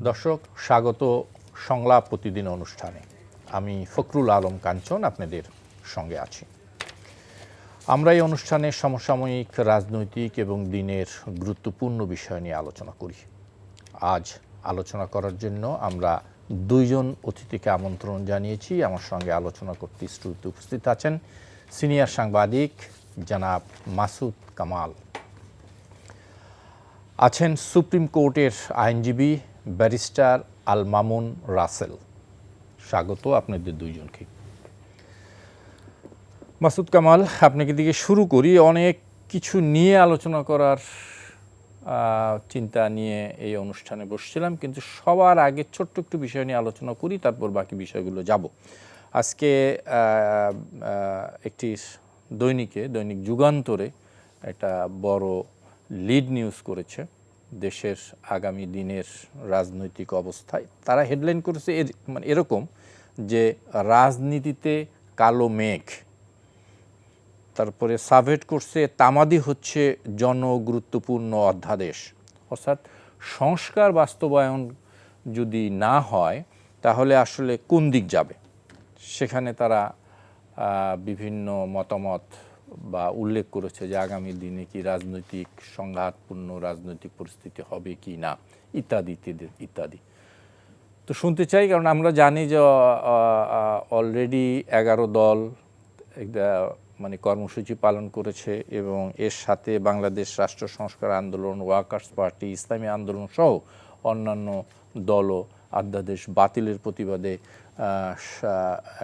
দর্শক, স্বাগত সংলাপ প্রতিদিন অনুষ্ঠানে। আমি ফখরুল আলম কাঞ্চন আপনাদের সঙ্গে আছি। আমরা এই অনুষ্ঠানে সমসাময়িক রাজনৈতিক এবং দিনের গুরুত্বপূর্ণ বিষয় নিয়ে আলোচনা করি। আজ আলোচনা করার জন্য আমরা দুইজন অতিথিকে আমন্ত্রণ জানিয়েছি। আমার সঙ্গে আলোচনা করতে স্টুডিওতে উপস্থিত আছেন সিনিয়র সাংবাদিক জনাব মাসুদ কামাল, আছেন সুপ্রিম কোর্টের আইনজীবী ব্যারিস্টার আল মামুন রাসেল। স্বাগত আপনাদের দুইজনকে। মাসুদ কামাল, আপনাকে দিকে শুরু করি। অনেক কিছু নিয়ে আলোচনা করার চিন্তা নিয়ে এই অনুষ্ঠানে বসছিলাম, কিন্তু সবার আগে ছোট্ট একটু বিষয় নিয়ে আলোচনা করি, তারপর বাকি বিষয়গুলো যাব। আজকে একটি দৈনিক যুগান্তরে একটা বড় লিড নিউজ করেছে দেশের আগামী দিনের রাজনৈতিক অবস্থায়। তারা হেডলাইন করেছে এরকম যে রাজনীতিতে কালো মেঘ, তারপরে সাবহেড করছে তামাদি হচ্ছে জনগুরুত্বপূর্ণ অধ্যাদেশ। অর্থাৎ সংস্কার বাস্তবায়ন যদি না হয় তাহলে আসলে কোন দিক যাবে, সেখানে তারা বিভিন্ন মতামত বা উল্লেখ করেছে যে আগামী দিনে কি রাজনৈতিক সংঘাতপূর্ণ রাজনৈতিক পরিস্থিতি হবে কি না, ইত্যাদি ইত্যাদি। তো শুনতে চাই, কারণ আমরা জানি যে অলরেডি 11 দল কর্মসূচি পালন করেছে এবং এর সাথে বাংলাদেশ রাষ্ট্র সংস্কার আন্দোলন, ওয়ার্কার্স পার্টি, ইসলামী আন্দোলন সহ অন্যান্য দলও অধ্যাদেশ বাতিলের প্রতিবাদে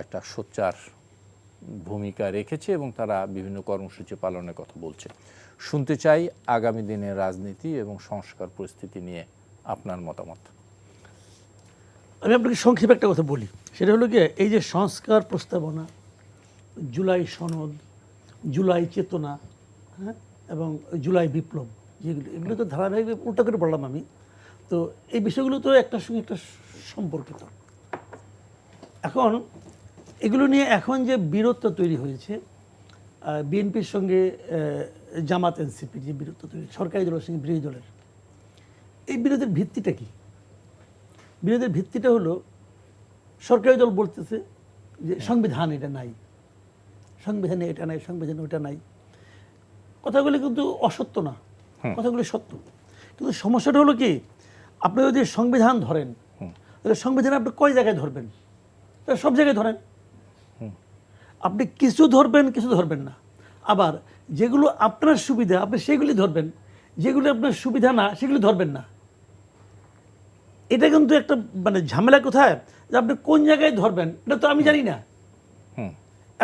একটা সোচ্চার ভূমিকা রেখেছে এবং তারা বিভিন্ন কর্মসূচি পালনের কথা বলছে। শুনতে চাই আগামী দিনের রাজনীতি এবং সংস্কার পরিস্থিতি নিয়ে আপনার মতামত। আমি আপনাকে সংক্ষেপে একটা কথা বলি, সেটা হলো কি, এই যে সংস্কার প্রস্তাবনা, জুলাই সনদ, জুলাই চেতনা, হ্যাঁ, এবং জুলাই বিপ্লব, এগুলো তো ধারাবাহিক উল্টা করে বললাম আমি। তো এই বিষয়গুলো তো একটার সঙ্গে একটা সম্পর্কিত। এখন এগুলো নিয়ে এখন যে বিরোধটা তৈরি হয়েছে, বিএনপির সঙ্গে জামাত এনসিপির যে বিরোধটা তৈরি, সরকারি দলের সঙ্গে বিরোধী দলের, এই বিরোধের ভিত্তিটা কি? বিরোধের ভিত্তিটা হলো সরকারি দল বলতেছে যে সংবিধান এটা নাই, সংবিধানে এটা নাই, সংবিধানে ওটা নাই। কথাগুলি কিন্তু অসত্য না, কথাগুলি সত্য। কিন্তু সমস্যাটা হলো কি, আপনি যদি সংবিধান ধরেন তাহলে সংবিধান আপনি কয় জায়গায় ধরবেন? সব জায়গায় ধরেন। আপনি কিছু ধরবেন, কিছু ধরবেন না। আবার যেগুলো আপনার সুবিধা আপনি সেগুলি ধরবেন, যেগুলো আপনার সুবিধা না সেগুলি ধরবেন না। এটা কিন্তু একটা ঝামেলা কোথায়, যে আপনি কোন জায়গায় ধরবেন এটা তো আমি জানি না।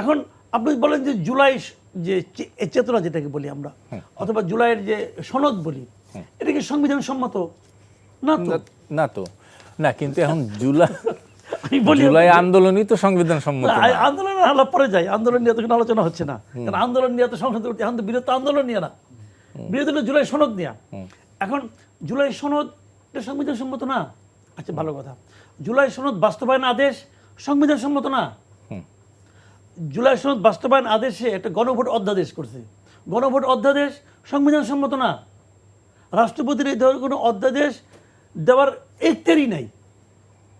এখন আপনি বলেন যে জুলাই যে চেতনা যেটাকে বলি আমরা, অথবা জুলাইয়ের যে সনদ বলি, এটা কি সংবিধান সম্মত? না তো না, কিন্তু এখন জুলাই আন্দোলনই তো সংবিধান সম্মত। আন্দোলনের আলাপ পরে যায়, আন্দোলন নিয়ে তো কোনো আলোচনা হচ্ছে না, কারণ আন্দোলন নিয়ে তো সংসদ এখন তো বিরোধ আন্দোলন নিয়ে না, বিরোধ হলো জুলাই সনদ নিয়ে। এখন জুলাই সনদ এটা সংবিধান সম্মত না। আচ্ছা, ভালো কথা, জুলাই সনদ বাস্তবায়ন আদেশ সংবিধান সম্মত না। জুলাই সনদ বাস্তবায়ন আদেশে একটা গণভোট অধ্যাদেশ করছে, গণভোট অধ্যাদেশ সংবিধান সম্মত না। রাষ্ট্রপতির এই ধরনের কোনো অধ্যাদেশ দেওয়ার এখতিয়ারই নাই,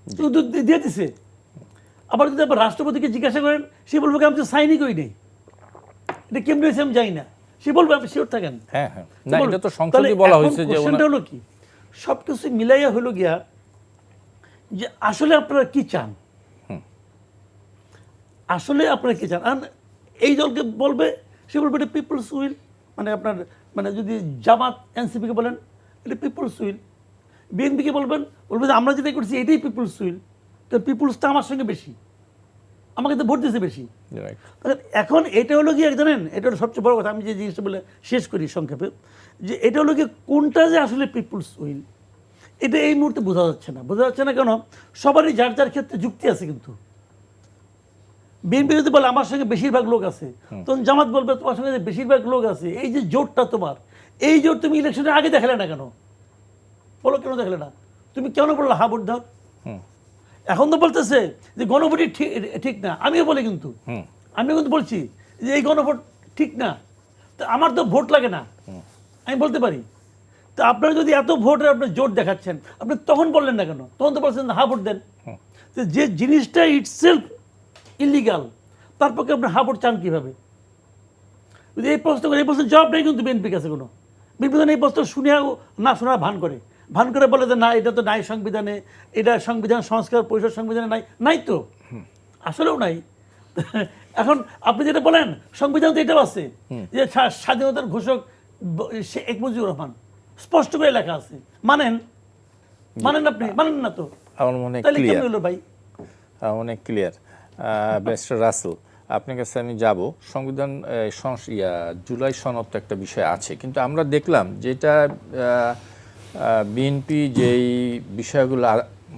কিন্তু দিয়ে দিছে। আবার যদি আবার রাষ্ট্রপতিকে জিজ্ঞাসা করেন, সে বলবো আমি তো সাইনই করি নেই, এটা কেমনি হয়েছে আমি জানি না, সে বলবে আপনি শিওর থাকেন। কোশ্চেনটা হলো কি, সব কিছু মিলাইয়া হলো গিয়া যে আসলে আপনারা কি চান, আসলে আপনারা কি চান। আর এই দলকে বলবে, সে বলবে এটা পিপলস উইল, আপনার যদি জামাত এনসিপিকে বলেন এটা পিপলস উইল, বিএনপিকে বলবে যে আমরা যেটা করছি এটাই পিপলস উইল, তো পিপলসটা আমার সঙ্গে বেশি, আমাকে তো ভোট দিয়েছে বেশি। এখন এটা হলো কি জানেন, এটা হলো সবচেয়ে বড় কথা, আমি যে জিনিসটা বলে শেষ করি সংক্ষেপে, যে এটা হলো কি কোনটা যে আসলে পিপলস উইল এটা এই মুহূর্তে বোঝা যাচ্ছে না। বোঝা যাচ্ছে না কেন? সবারই যার যার ক্ষেত্রে যুক্তি আছে, কিন্তু বিএনপি যদি বলে আমার সঙ্গে বেশিরভাগ লোক আছে, তখন জামাত বলবে তোমার সঙ্গে বেশিরভাগ লোক আছে, এই যে জোটটা তোমার, এই জোট তুমি ইলেকশনের আগে দেখালে না কেন? বলো কেন দেখালে না? তুমি কেন বললো হা ভোট দাও? এখন তো বলতেছে যে গণভোটই ঠিক না। আমিও বলি, কিন্তু আমিও কিন্তু বলছি যে এই গণভোট ঠিক না, তো আমার তো ভোট লাগে না, আমি বলতে পারি। তো আপনারা যদি এত ভোটের আপনি জোট দেখাচ্ছেন, আপনি তখন বললেন না কেন? তখন তো বলছেন হা ভোট দেন। তো যে জিনিসটা ইটসেলফ ইলিগাল, তার পক্ষে আপনি হা ভোট চান কীভাবে? যদি এই প্রশ্ন করে, এই প্রশ্নের জবাব নেই কিন্তু বিএনপির কাছে কোনো। বিএনপি এই প্রশ্ন শুনেও না শোনার ভান করে বলে যে না এটা তো নাই সংবিধানে, এটা সংবিধান সংস্কার পরিষদ সংবিধানে নাই, নাই তো, আসলেও নাই। এখন আপনি যেটা বলেন সংবিধান তো এটাও আছে যে স্বাধীনতার ঘোষক শেখ মুজিবুর রহমান, স্পষ্ট করে লেখা আছে। মানেন আপনি? মানেন না তো, আমার মনে তাহলে ক্লিয়ার, কেমন হলো ভাই? অনেক ক্লিয়ার। ব্যারিস্টার রাসেল, আপনার কাছে আমি যাব। সংবিধান জুলাই সনদ তো একটা বিষয় আছে, কিন্তু আমরা দেখলাম যেটা বিএনপি যেই বিষয়গুলো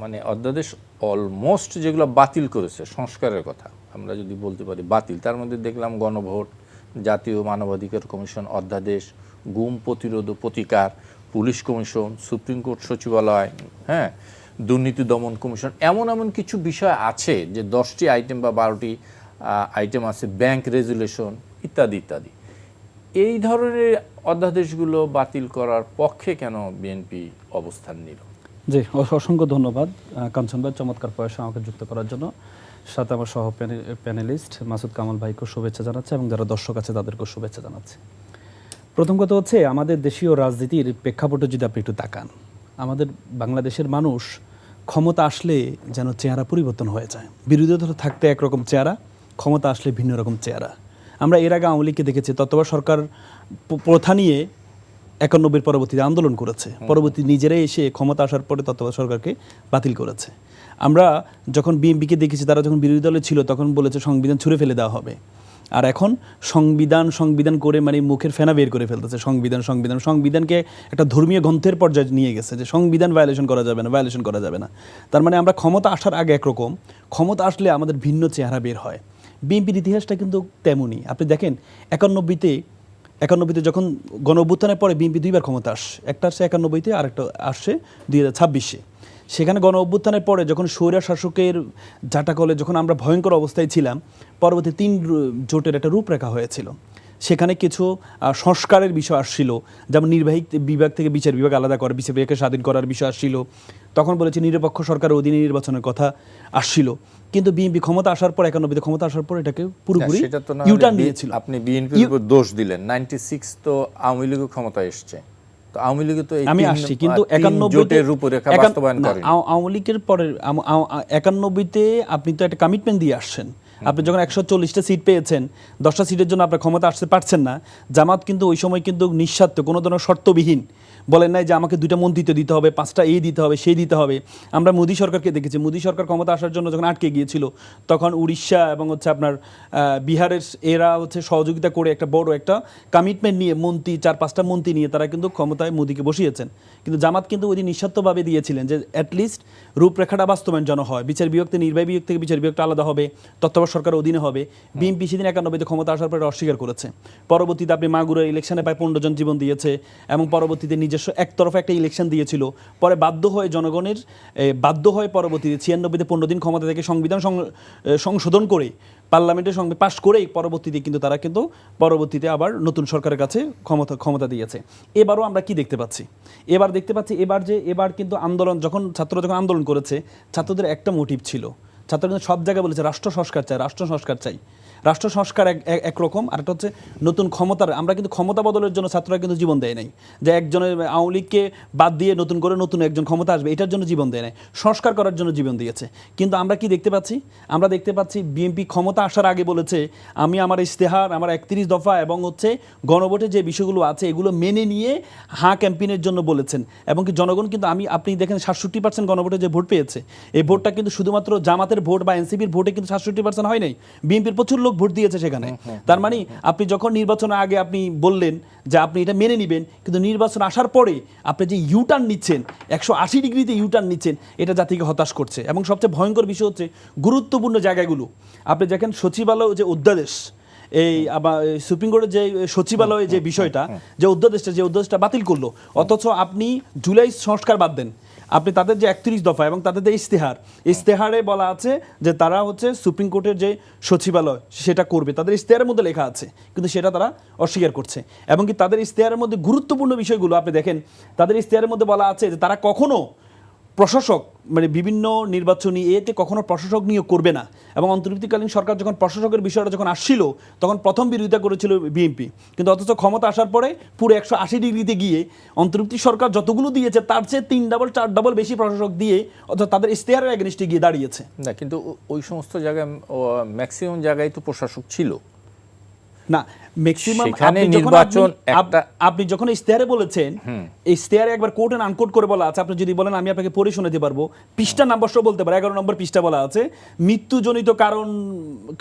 মানে অধ্যাদেশ অলমোস্ট যেগুলো বাতিল করেছে, সংস্কারের কথা আমরা যদি বলতে পারি বাতিল, তার মধ্যে দেখলাম গণভোট, জাতীয় মানবাধিকার কমিশন অধ্যাদেশ, গুম প্রতিরোধ ও প্রতিকার, পুলিশ কমিশন, সুপ্রিম কোর্ট সচিবালয়, হ্যাঁ, দুর্নীতি দমন কমিশন, এমন কিছু বিষয় আছে যে 10টি আইটেম বা 12টি আইটেম আছে, ব্যাংক রেজুলেশন ইত্যাদি ইত্যাদি। এই ধরনের অধ্যাদেশগুলো বাতিল করার পক্ষে কেন বিএনপি অবস্থান নিল? জি, অসংখ্য ধন্যবাদ কাঞ্চন ভাই চমৎকার প্রয়াসে আমাকে যুক্ত করার জন্য। সাথে আমার সহ প্যানেলিস্ট মাসুদ কামাল ভাইকেও শুভেচ্ছা জানাচ্ছে এবং যারা দর্শক আছে তাদেরকেও শুভেচ্ছা জানাচ্ছে। প্রথম কথা হচ্ছে, আমাদের দেশীয় রাজনীতির প্রেক্ষাপটে যদি আপনি একটু তাকান, আমাদের বাংলাদেশের মানুষ ক্ষমতা আসলে যেন চেহারা পরিবর্তন হয়ে যায়। বিরোধী দল থাকতে একরকম চেহারা, ক্ষমতা আসলে ভিন্ন রকম চেহারা। আমরা এর আগে আওয়ামী লীগকে দেখেছি, তত্ত্বাবধায়ক সরকার প্রথা নিয়ে 91 পরবর্তীতে আন্দোলন করেছে, পরবর্তী নিজেরাই এসে ক্ষমতা আসার পরে তত্ত্বাবধায়ক সরকারকে বাতিল করেছে। আমরা যখন বিএনপিকে দেখেছি, তারা যখন বিরোধী দলে ছিল তখন বলেছে সংবিধান ছুঁড়ে ফেলে দেওয়া হবে, আর এখন সংবিধান করে মানে মুখের ফেনা বের করে ফেলতেছে। সংবিধানকে একটা ধর্মীয় গ্রন্থের পর্যায়ে নিয়ে গেছে যে সংবিধান ভায়োলেশন করা যাবে না। তার মানে আমরা ক্ষমতা আসার আগে একরকম, ক্ষমতা আসলে আমাদের ভিন্ন চেহারা বের হয়। বিএনপির ইতিহাসটা কিন্তু তেমনই। আপনি দেখেন 91-তে যখন গণ অভ্যুত্থানের পরে বিএনপি দুইবার ক্ষমতা আসে, একটা আসছে 91-তে আর একটা আসছে 2026-এ। সেখানে গণ অভ্যুত্থানের পরে যখন স্বৈরা শাসকের জাটাকলে যখন আমরা ভয়ঙ্কর অবস্থায় ছিলাম, পরবর্তী 3 জোটের একটা রূপরেখা হয়েছিল। সেখানে কিছু সংস্কারের বিষয় আসছিল, যেমন নির্বাহী বিভাগ থেকে বিচার বিভাগ আলাদা করা, বিচার বিভাগকে স্বাধীন করার বিষয় আসছিল। তখন বলেছে নিরপেক্ষ সরকারের অধীনে নির্বাচনের কথা আসছিল। কিন্তু বিএনপি ক্ষমতা আসার পর 91-তে ক্ষমতা আসার পর এটাকে পুরোপুরি ইউটার্ন নিয়েছিল। আপনি বিএনপির উপর দোষ দিলেন। 96 তো আওয়ামী লীগ ক্ষমতায় এসেছে, তো আওয়ামী লীগ তো আমি আসছি, কিন্তু 91-তে রূপরেখা বাস্তবায়ন করেন। আওয়ামী লীগের পরে 91-তে আপনি তো একটা কমিটমেন্ট দিয়ে আসছেন। আপনি যখন 140টা সিট পেয়েছেন, 10টা সিটের জন্য আপনার ক্ষমতা আসতে পারছেন না। জামাত কিন্তু ওই সময় কিন্তু নিঃস্বার্থ, কোনো ধরনের শর্তবিহীন বলেন নাই যে আমাকে 2টা মন্ত্রিত্ব দিতে হবে, 5টা এই দিতে হবে, সেই দিতে হবে। আমরা মোদী সরকারকে দেখেছি, মোদী সরকার ক্ষমতা আসার জন্য যখন আটকে গিয়েছিল, তখন উড়িষ্যা এবং আপনার বিহারের এরা সহযোগিতা করে একটা বড় একটা কমিটমেন্ট নিয়ে 4-5টা মন্ত্রী নিয়ে তারা কিন্তু ক্ষমতায় মোদীকে বসিয়েছেন। কিন্তু জামাত কিন্তু ওই দিন নিঃস্বার্থভাবে দিয়েছিলেন যে অ্যাটলিস্ট রূপরেখাটা বাস্তবায়ন যেন হয়, বিচার বিভাগ থেকে নির্বাহী বিভাগ থেকে বিচার বিভাগটা আলাদা হবে, তত্ত্বাবধায়ক সরকারের অধীনে হবে। বিএনপি সেদিন 91-তে ক্ষমতা আসার পরে অস্বীকার করেছে। পরবর্তীতে আপনি মাগুরার ইলেকশনে প্রায় 15 জন জীবন দিয়েছে এবং পরবর্তীতে নিজস্ব একতরফা একটা ইলেকশন দিয়েছিল। পরে বাধ্য হয়ে পরবর্তীতে 96-তে 15 দিন ক্ষমতা থেকে সংবিধান সংশোধন করে পার্লামেন্টের সঙ্গে পাশ করেই পরবর্তীতে কিন্তু তারা কিন্তু পরবর্তীতে আবার নতুন সরকারের কাছে ক্ষমতা দিয়েছে। এবারও আমরা কি দেখতে পাচ্ছি? এবার কিন্তু আন্দোলন ছাত্ররা যখন আন্দোলন করেছে, ছাত্রদের একটা মোটিভ ছিল, ছাত্ররা কিন্তু সব জায়গায় বলেছে রাষ্ট্র সংস্কার চাই। রাষ্ট্র সংস্কার একরকম, আর একটা হচ্ছে নতুন ক্ষমতার। আমরা কিন্তু ক্ষমতা বদলের জন্য ছাত্ররা কিন্তু জীবন দেয় নাই, যে একজনের আওয়ামী লীগকে বাদ দিয়ে নতুন একজন ক্ষমতা আসবে এটার জন্য জীবন দেয় নাই, সংস্কার করার জন্য জীবন দিয়েছে। কিন্তু আমরা কি দেখতে পাচ্ছি? আমরা দেখতে পাচ্ছি বিএনপি ক্ষমতা আসার আগে বলেছে আমি আমার ইশতেহার, আমার 31 দফা এবং গণভোটে যে বিষয়গুলো আছে এগুলো মেনে নিয়ে ক্যাম্পেইনের জন্য বলেছেন। এবং কি জনগণ কিন্তু আপনি দেখেন 67% গণভোটে যে ভোট পেয়েছে, এই ভোটটা কিন্তু শুধুমাত্র জামাতের ভোট বা এনসিপির ভোটে কিন্তু 67% হয় নাই, বিএনপির প্রচুর লোক ভোট দিয়েছে সেখানে। তার মানে আপনি যখন নির্বাচনের আগে আপনি বললেন যে আপনি এটা মেনে নেবেন, কিন্তু নির্বাচন আসার পরে আপনি যে ইউটার্ন নিচ্ছেন, 180 ডিগ্রিতে ইউটার্ন নিচ্ছেন, এটা জাতিকে হতাশ করছে। এবং সবচেয়ে ভয়ঙ্কর বিষয় হচ্ছে গুরুত্বপূর্ণ জায়গাগুলো আপনি দেখেন, সচিবালয় যে অধ্যাদেশ, এই আবার সুপ্রিম কোর্টের যে সচিবালয়ে যে বিষয়টা, যে অধ্যাদেশটা বাতিল করলো, অথচ আপনি জুলাই সংস্কার বাদ দেন, আপনি তাদের যে 31 দফা এবং তাদের যে ইস্তেহারে বলা আছে যে তারা হচ্ছে সুপ্রিম কোর্টের যে সচিবালয় সেটা করবে, তাদের ইস্তেহারের মধ্যে লেখা আছে, কিন্তু সেটা তারা অস্বীকার করছে। এবং কি তাদের ইস্তেহারের মধ্যে গুরুত্বপূর্ণ বিষয়গুলো আপনি দেখেন, তাদের ইস্তেহারের মধ্যে বলা আছে যে তারা কখনো প্রশাসক মানে বিভিন্ন নির্বাচনী এতে কখনো প্রশাসক নিয়োগ করবে না। এবং অন্তর্বর্তীকালীন সরকার যখন প্রশাসকের বিষয়টা যখন আসছিল তখন প্রথম বিরোধিতা করেছিল বিএনপি, কিন্তু অথচ ক্ষমতা আসার পরে পুরো 180 ডিগ্রিতে গিয়ে অন্তর্বর্তী সরকার যতগুলো দিয়েছে তার চেয়ে 3 ডাবল 4 ডাবল বেশি প্রশাসক দিয়ে অথচ তাদের ইশতেহারের এগেইনস্টে গিয়ে দাঁড়িয়েছে। না, কিন্তু ওই সমস্ত জায়গায় ম্যাক্সিমাম জায়গায় তো প্রশাসক ছিল না, ম্যাক্সিমাম সেখানে নির্বাচন আপনি যখন ইশতেহারে বলেছেন, ইশতেহারে একবার কোট এন্ড আনকোট করে বলা আছে, আপনি যদি বলেন আমি আপনাকে পড়ে শোনাতে পারবো, পৃষ্ঠা নাম্বার সহ বলতে পারবো, 11 নম্বর পৃষ্ঠা বলা আছে মৃত্যুজনিত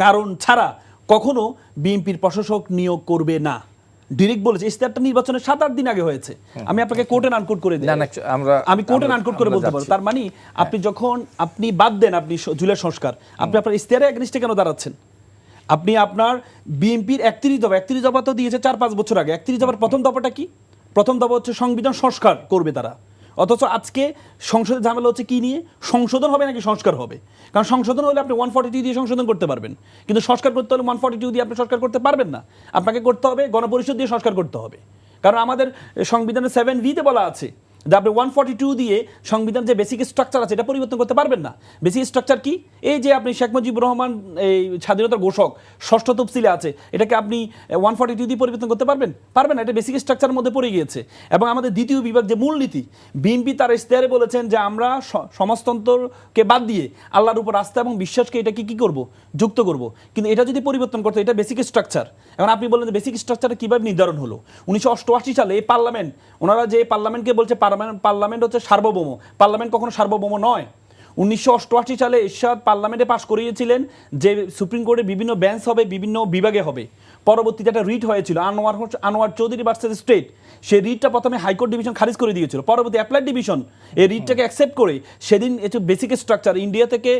কারণ ছাড়া কখনো বিএনপির প্রশাসক নিয়োগ করবে না। ডিরেক্ট বলেছে, ইশতেহারটা নির্বাচনের 7-8 দিন আগে হয়েছে। আমি আপনাকে কোট এন্ড আনকোট করে দিই, আমি কোট এন্ড আনকোট করে বলতে পারবো। তার মানে আপনি যখন আপনি বাদ দেন আপনি জুলাই সংস্কার, আপনি আপনার ইশতেহারে এগেইনস্টে কেন দাঁড়াচ্ছেন? আপনি আপনার বিএনপির 31 দফা তো দিয়েছে 4-5 বছর আগে। 31 দফার প্রথম দফাটা কি? প্রথম দফা হচ্ছে সংবিধান সংস্কার করবে তারা, অথচ আজকে সংসদের ঝামেলা হচ্ছে কি নিয়ে? সংশোধন হবে নাকি সংস্কার হবে? কারণ সংশোধন হলে আপনি 142 দিয়ে সংশোধন করতে পারবেন, কিন্তু সংস্কার করতে হলে 142 দিয়ে আপনি সংস্কার করতে পারবেন না। আপনাকে করতে হবে গণপরিষদ দিয়ে সংস্কার করতে হবে। কারণ আমাদের সংবিধানের 7V-তে বলা আছে যে আপনি 142 দিয়ে সংবিধান যে বেসিক স্ট্রাকচার আছে এটা পরিবর্তন করতে পারবেন না। বেসিক স্ট্রাকচার কি? এই যে আপনি শেখ মুজিবুর রহমান এই স্বাধীনতার ঘোষক 6ষ্ঠ তফসিলে আছে, এটাকে আপনি 142 দিয়ে পরিবর্তন করতে পারবেন? পারবেন না, এটা বেসিক স্ট্রাকচারের মধ্যে পড়ে গিয়েছে। এবং আমাদের দ্বিতীয় বিভাগ যে মূলনীতি, বিএনপি তার ইশতেহারে বলেছেন যে আমরা সমাজতন্ত্রকে বাদ দিয়ে আল্লাহর উপর আস্থা এবং বিশ্বাসকে এটাকে কি করব? যুক্ত করব। কিন্তু এটা যদি পরিবর্তন করতে, এটা বেসিক স্ট্রাকচার। এখন আপনি বললেন যে বেসিক স্ট্রাকচার কিভাবে নির্ধারণ হলো? 1988 সালে এই পার্লামেন্ট, ওনারা যে পার্লামেন্টকে বলছে পার্লামেন্ট হচ্ছে সার্বভৌম, পার্লামেন্ট কখনো সার্বভৌম নয়। 1988 সালে এরশাদ পার্লামেন্টে পাশ করিয়েছিলেন যে সুপ্রিম কোর্টের বিভিন্ন বেঞ্চ হবে, বিভিন্ন বিভাগে হবে। পরবর্তীতে একটা রিট হয়েছিল আনোয়ার চৌধুরী ভার্সেস স্টেট, সেই রিটটা প্রথমে হাইকোর্ট ডিভিশন খারিজ করে দিয়েছিল, পরবর্তী অ্যাপ্লাইড ডিভিশন এই রিটটাকে অ্যাকসেপ্ট করে সেদিন একটু বেসিক স্ট্রাকচার ইন্ডিয়া থেকে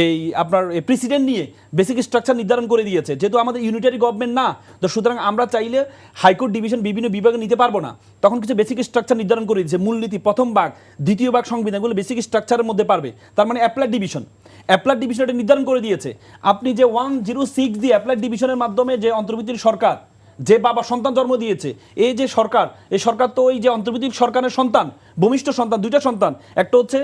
এই আপনার প্রেসিডেন্ট নিয়ে বেসিক স্ট্রাকচার নির্ধারণ করে দিয়েছে। যেহেতু আমাদের ইউনিটারি গভর্নমেন্ট না, তো সুতরাং আমরা চাইলে হাইকোর্ট ডিভিশন বিভিন্ন বিভাগে নিতে পারবো না, তখন কিছু বেসিক স্ট্রাকচার নির্ধারণ করে দিয়েছে। মূলনীতি প্রথম ভাগ, দ্বিতীয় ভাগ সংবিধানগুলো বেসিক স্ট্রাকচারের মধ্যে পারবে। তার মানে অ্যাপ্লাইড ডিভিশন এটা নির্ধারণ করে দিয়েছে। আপনি যে 106 দিয়ে অ্যাপ্লাইড ডিভিশনের মাধ্যমে যে অন্তর্বর্তী সরকার, যে বাবা সন্তান জন্ম দিয়েছে, এই যে সরকার, এই সরকার তো ওই যে অন্তর্বর্তী সরকারের সন্তান, ভূমিষ্ঠ সন্তান, দুইটা সন্তান, একটা হচ্ছে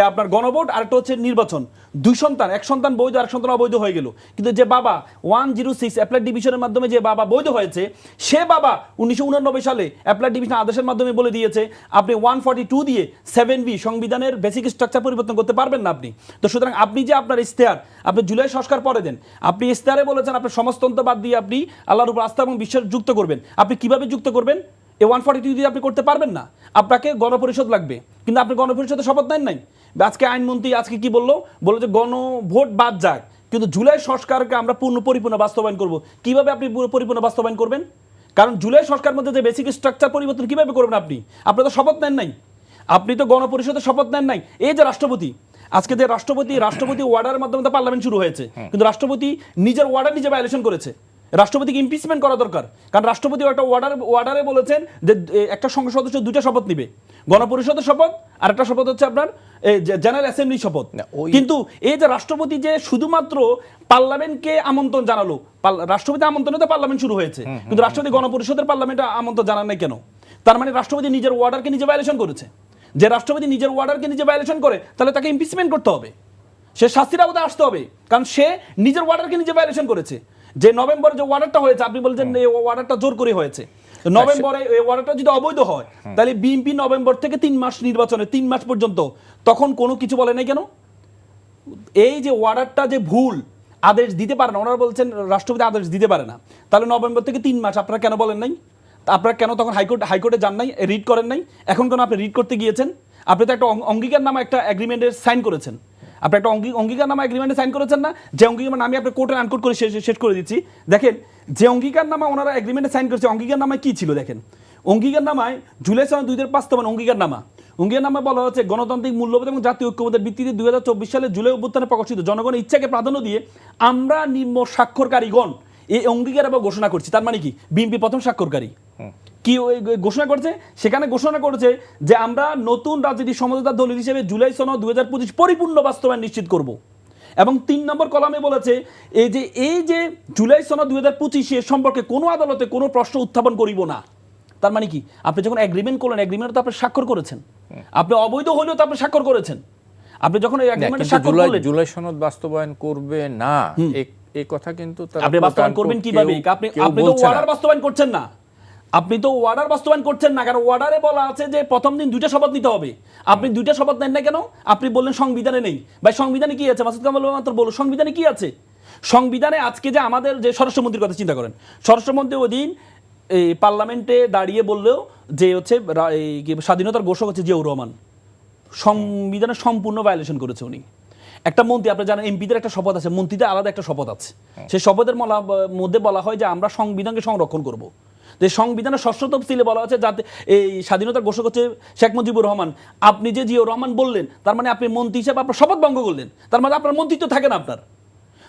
আপনার গণভোট আর একটা হচ্ছে নির্বাচন। দুই সন্তান, এক সন্তান বৈধ আর এক সন্তান অবৈধ হয়ে গেল। কিন্তু যে বাবা 106 অ্যাপ্লাইড ডিভিশনের মাধ্যমে যে বাবা বৈধ হয়েছে, সে বাবা 1989 সালে অ্যাপ্লাইড ডিভিশন আদেশের মাধ্যমে বলে দিয়েছে আপনি 142 দিয়ে 7V সংবিধানের বেসিক স্ট্রাকচার পরিবর্তন করতে পারবেন না আপনি। তো সুতরাং আপনি যে আপনার ইশতেহার, আপনি জুলাই সংস্কার পরে দেন, আপনি ইশতেহারে বলেছেন আপনি সমাজতন্ত্র বাদ দিয়ে আপনি আল্লাহর উপর আস্থা এবং বিশ্বাস যুক্ত করবেন। আপনি কিভাবে যুক্ত করবেন? এই 142 দিয়ে আপনি করতে পারবেন না, আপনাকে গণপরিষদ লাগবে। কিন্তু আপনি গণপরিষদের শপথ নেন নাই। আজকে আইনমন্ত্রী আজকে কি বললো যে গণভোট বাদ যাক, কিন্তু জুলাই সংস্কারকে আমরা পরিপূর্ণ বাস্তবায়ন করব। কিভাবে আপনি পরিপূর্ণ বাস্তবায়ন করবেন? কারণ জুলাই সংস্কার মধ্যে যে বেসিক স্ট্রাকচার পরিবর্তন কিভাবে করবেন আপনি? আপনি তো শপথ নেন নাই, আপনি তো গণপরিষদের শপথ নেন নাই। এই যে রাষ্ট্রপতি, আজকে যে রাষ্ট্রপতি ওয়ার্ডারের মাধ্যমে তো পার্লামেন্ট শুরু হয়েছে, কিন্তু রাষ্ট্রপতি নিজের ওয়ার্ডার নিজে ভায়োলেশন করেছে। রাষ্ট্রপতিকে ইমপিচমেন্ট করা দরকার, কারণ রাষ্ট্রপতি একটা ওয়ার্ডারে বলেছেন যে একটা সংসদ সদস্য দুইটা শপথ নিবে, গণপরিষদের শপথ আর একটা শপথ হচ্ছে আপনার জেনারেল অ্যাসেম্বলি শপথ। কিন্তু এই যে রাষ্ট্রপতি যে শুধুমাত্র পার্লামেন্টকে আমন্ত্রণ জানালো, রাষ্ট্রপতি আমন্ত্রণে তো পার্লামেন্ট শুরু হয়েছে, কিন্তু রাষ্ট্রপতি গণপরিষদের পার্লামেন্টে আমন্ত্রণ জানান নাই কেন? তার মানে রাষ্ট্রপতি নিজের ওয়ার্ডারকে নিজে ভায়োলেশন করেছে। যে রাষ্ট্রপতি নিজের ওয়ার্ডারকে নিজে ভায়োলেশন করে, তাহলে তাকে ইমপিচমেন্ট করতে হবে, সে শাস্তির আওতায় আসতে হবে, কারণ সে নিজের ওয়ার্ডারকে নিজে ভায়োলেশন করেছে। যে নভেম্বরে যে ওয়ার্ডারটা হয়েছে, আপনি বলছেন এই ওয়ার্ডারটা জোর করে হয়েছে, নভেম্বরে এই ওয়ার্ডারটা যদি অবৈধ হয়, তাহলে বিএনপি নভেম্বর থেকে 3 মাস নির্বাচনে 3 মাস পর্যন্ত তখন কোনো কিছু বলে নাই কেন? এই যে ওয়ার্ডারটা যে ভুল, আদেশ দিতে পারে না, ওনারা বলছেন রাষ্ট্রপতি আদেশ দিতে পারে না, তাহলে নভেম্বর থেকে 3 মাস আপনারা কেন বলেন নাই? আপনারা কেন তখন হাইকোর্টে যান নাই, রিড করেন নাই? এখন কেন আপনি রিড করতে গিয়েছেন? আপনি তো একটা অঙ্গীকার নামা একটা এগ্রিমেন্টের সাইন করেছেন, আপনি একটা অঙ্গীকার নামা এগ্রিমেন্টে সাইন করেছেন না? যে অঙ্গীকার আমি আপনার কোর্টে আনকোট করে শেষ করে দিচ্ছি। দেখেন যে অঙ্গীকার নামা ওনারা এগ্রিমেন্টে সাইন করেছে, অঙ্গীকার নামায় কি ছিল দেখেন। অঙ্গীকার নামায় জুলাই 2 বাস্তবায়ন অঙ্গীকার নামায় বলা হচ্ছে গণতান্ত্রিক মূল্যবোধ এবং জাতীয় ঐক্যবোধের ভিত্তিতে 2024 সালে জুলাই অভ্যুত্থানে প্রকাশিত জনগণের ইচ্ছাকে প্রাধান্য দিয়ে আমরা নিম্ন স্বাক্ষরকারীগণ এই অঙ্গীকার এবং ঘোষণা করছি। তার মানে কি? বিএনপি প্রথম স্বাক্ষরকারী, কি ওই ঘোষণা করেছে? সেখানে ঘোষণা করেছে যে আমরা নতুন রাজনৈতিক সমঝোতার দলিল হিসেবে জুলাই সনদ 2025 পরিপূর্ণ বাস্তবায়ন নিশ্চিত করব। এবং 3 নম্বর কলামে বলেছে এই যে জুলাই সনদ 2025 সম্পর্কে কোনো আদালতে কোনো প্রশ্ন উত্থাপন করিব না। তার মানে কি, আপনি যখন এগ্রিমেন্ট করলেন, এগ্রিমেন্ট তো আপনি স্বাক্ষর করেছেন, আপনি অবৈধ হলেও তো আপনি স্বাক্ষর করেছেন। আপনি যখন এই এগ্রিমেন্টে স্বাক্ষর করলেন, জুলাই সনদ বাস্তবায়ন করবে না এই কথা কিন্তু আপনি বাস্তবায়ন করবেন কিভাবে? আপনি তো ওয়ার্ডার বাস্তবায়ন করছেন না। আপনি তো ওয়ার্ডার বাস্তবায়ন করছেন না, কারণ ওয়ার্ডারে বলা আছে যে প্রথম দিন 2টা শপথ নিতে হবে। আপনি 2টা শপথ নেন না কেন? আপনি বললেন সংবিধানে নেই। ভাই সংবিধানে কি আছে? মাসুদ কামাল মাত্র বলো সংবিধানে কি আছে? সংবিধানে আজকে যে আমাদের যে স্বরাষ্ট্রমন্ত্রীর কথা চিন্তা করেন, স্বরাষ্ট্রমন্ত্রী ওই দিন এই পার্লামেন্টে দাঁড়িয়ে বললেও যে হচ্ছে স্বাধীনতার ঘোষক হচ্ছে জিয়াউর রহমান, সংবিধানের সম্পূর্ণ ভায়োলেশন করেছে উনি। একটা মন্ত্রী, আপনি জানেন এমপিদের একটা শপথ আছে, মন্ত্রীদের আলাদা একটা শপথ আছে। সেই শপথের মধ্যে বলা হয় যে আমরা সংবিধানকে সংরক্ষণ করব। যে সংবিধানের 6ষ্ঠ তফসিলে বলা আছে যাতে এই স্বাধীনতার ঘোষক হচ্ছে শেখ মুজিবুর রহমান। আপনি যে জিয়াউর রহমান বললেন, তার মানে আপনি মন্ত্রী হিসেবে আপনার শপথ ভঙ্গ করলেন, তার মানে আপনার মন্ত্রিত্ব থাকে না আপনার।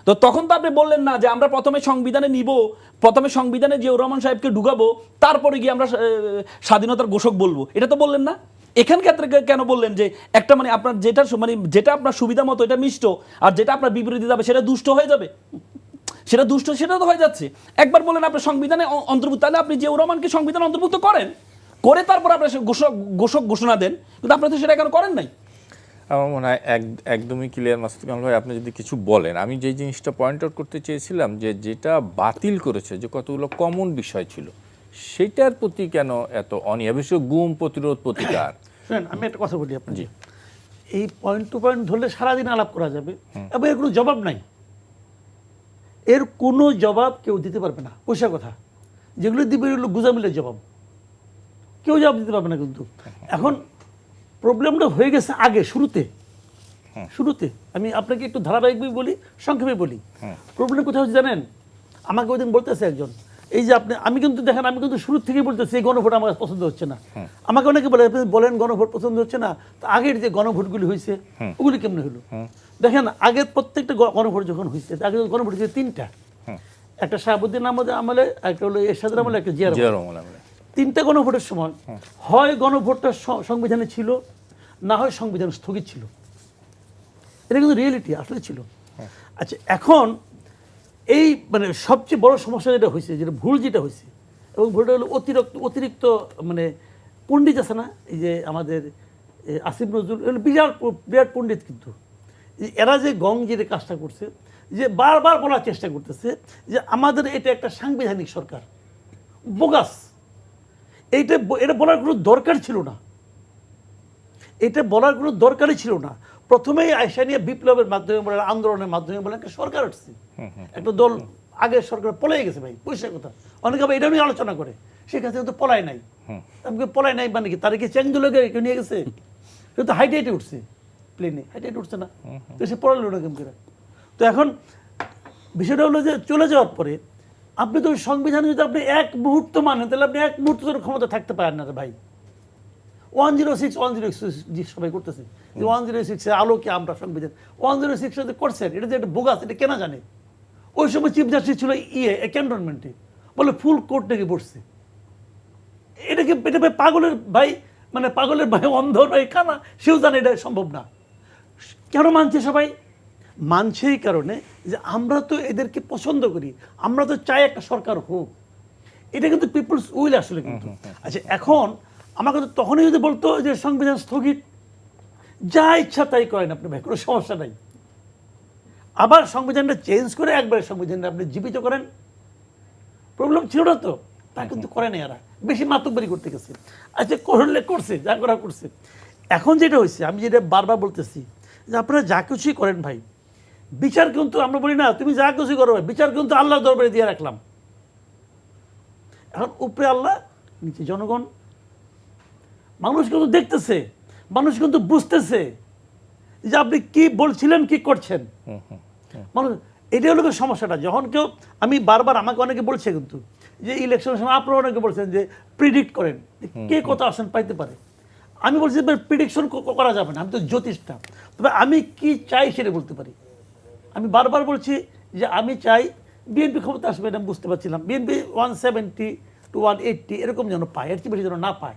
তো তখন তো আপনি বললেন না যে আমরা প্রথমে সংবিধানে নিব, প্রথমে সংবিধানে জিয়াউর রহমান সাহেবকে ঢুকাবো, তারপরে গিয়ে আমরা স্বাধীনতার ঘোষক বলবো, এটা তো বললেন না। এখান ক্ষেত্রে কেন বললেন যে একটা মানে আপনার যেটা আপনার সুবিধা মতো এটা মিষ্ট, আর যেটা আপনার বিপরীতে যাবে সেটা দুষ্ট হয়ে যাবে? সেটা তো হয়ে যাচ্ছে। একবার বলেন আপনি সংবিধানে অন্তর্ভুক্ত, তাহলে আপনি জিয়াউর রহমানকে সংবিধানে অন্তর্ভুক্ত করেন, করে তারপর আপনি ঘোষক ঘোষণা দেন, কিন্তু আপনি তো সেটা কেন করেন নাই? আমার মনে হয় একদমই ক্লিয়ার মাসুদ কামাল ভাই, আপনি যদি কিছু বলেন। আমি যে জিনিসটা পয়েন্ট আউট করতে চেয়েছিলাম যে যেটা বাতিল করেছে, যে কতগুলো কমন বিষয় ছিল, সেটার প্রতি কেন এত অনীহা, বিশেষ গুম প্রতিরোধ প্রতিকার। আমি একটা কথা বলি আপনাকে, এই পয়েন্ট টু পয়েন্ট ধরলে সারাদিন আলাপ করা যাবে এবং এর কোনো জবাব নাই। এর কোনো জবাব কেউ দিতে পারবে না, পয়সা কথা। যেগুলো দিবে এগুলো গুজামিলের জবাব, কেউ জবাব দিতে পারবে না। কিন্তু এখন প্রবলেমটা হয়ে গেছে আগে শুরুতে আমি আপনাকে একটু ধারাবাহিকভাবে বলি, সংক্ষেপে বলি। প্রবলেম কোথায় হচ্ছে জানেন? আমাকে ওই দিন বলতেছে একজন, এই যে আমি কিন্তু দেখেন, আমি কিন্তু শুরু থেকেই বলতেছি এই গণভোট আমার পছন্দ হচ্ছে না। আমাকে অনেকে বলে, আপনি বলেন গণভোট পছন্দ হচ্ছে না, তো আগের যে গণভোটগুলি হয়েছে ওগুলি কেমন হলো? দেখেন, আগের প্রত্যেকটা গণভোট যখন হয়েছে, আগে গণভোট হয়েছে 3টা, একটা শাহাবুদ্দিন আহমদের আমলে, একটা হলো এরশাদের আমলে, একটা জিয়ার আমলে। 3টা গণভোটের সময় হয় গণভোটটা সংবিধানে ছিল, না হয় সংবিধান স্থগিত ছিল। এটা কিন্তু রিয়েলিটি আসলে ছিল। আচ্ছা, এখন এই মানে সবচেয়ে বড় সমস্যা যেটা হয়েছে, যেটা ভুল যেটা হয়েছে, এবং ভুলটা হলো অতিরিক্ত মানে পণ্ডিত আছে না, এই যে আমাদের আসিফ নজরুল, এগুলো বিরাট পণ্ডিত, কিন্তু এরা যে যেটা কাজটা করছে, যে বারবার বলার চেষ্টা করতেছে যে আমাদের এটা একটা সাংবিধানিক সরকার, বোগাস। এটা বলার কোনো দরকার ছিল না, এটা বলার কোনো দরকারই ছিল না। প্রথমেই আয়সা নিয়ে বিপ্লবের মাধ্যমে বলেন, আন্দোলনের মাধ্যমে বলেন, একটা সরকার আসছে, একটা দল আগের সরকার পলাই গেছে। ভাই পয়সার কথা অনেকে আবার এটা নিয়ে আলোচনা করে, শেখ হাসিনা তো পলাই নাই। আমাকে পলাই নাই মানে কি, তার কি চ্যাংদুলকে কেউ নিয়ে গেছে? সে তো হাইটে উঠছে, প্লেনে হাইটে উঠছে না, তো সে পড়ালো না কেমন করে? তো এখন বিষয়টা হলো যে চলে যাওয়ার পরে আপনি তো সংবিধানে যদি আপনি এক মুহূর্ত মানেন, তাহলে আপনি এক মুহূর্ত ধরে ক্ষমতা থাকতে পারেন না রে ভাই। 106 সবাই করতেছে যে 106 আলোকে আমরা সংবিধান 106 করছেন, এটা যে একটা বোগাস, এটা কেনা জানে? ওই সময় চিফ জাস্টিস ছিল ক্যান্টনমেন্টে, বলে ফুল কোর্ট থেকে পড়ছে। এটা ভাই পাগলের ভাই, মানে পাগলের ভাই, অন্ধ ভাই কানা, সেও জানে এটা সম্ভব না। কেন মানছে সবাই? মানছে এই কারণে যে আমরা তো এদেরকে পছন্দ করি, আমরা তো চাই একটা সরকার হোক। এটা কিন্তু পিপলস উইল আসলে কিন্তু। আচ্ছা, এখন আমাকে তো তখনই যদি বলতো যে সংবিধান স্থগিত, যা ইচ্ছা তাই করেন আপনি ভাই, কোনো সমস্যা নাই। আবার সংবিধানটা চেঞ্জ করে একবারে সংবিধানটা আপনি জীবিত করেন, প্রবলেম ছিল না তো। তা কিন্তু করে না, এরা বেশি মাতব্বরি করতে গেছে। আচ্ছা, করছে যা করা করছে। এখন যেটা হয়েছে, আমি যেটা বারবার বলতেছি যে আপনারা যা কিছুই করেন ভাই, বিচার কিন্তু আমরা বলি না তুমি যা কিছুই করো ভাই, বিচার কিন্তু আল্লাহর দরবারে দিয়ে রাখলাম। এখন উপরে আল্লাহ, নিচে জনগণ। মানুষ কিন্তু দেখতেছে, মানুষ কিন্তু বুঝতেছে যে আপনি কি বলছিলেন, কি করছেন। মানুষ, এটা হলো সমস্যাটা। যখন কেউ, আমি বারবার, আমাকে অনেকে বলছে কিন্তু যে ইলেকশনের সময় আপনারা অনেকে বলছেন যে প্রিডিক্ট করেন, কে কত আসন পাইতে পারে। আমি বলছি প্রিডিকশন করা যাবে না, আমি তো জ্যোতিষটা। তবে আমি কি চাই সেটা বলতে পারি। আমি বারবার বলছি যে আমি চাই বিএনপি ক্ষমতা আসবে, আমি বুঝতে পারছিলাম। বিএনপি 170 টু 180 এরকম যেন পায়, এর চেয়ে বেশি যেন না পায়।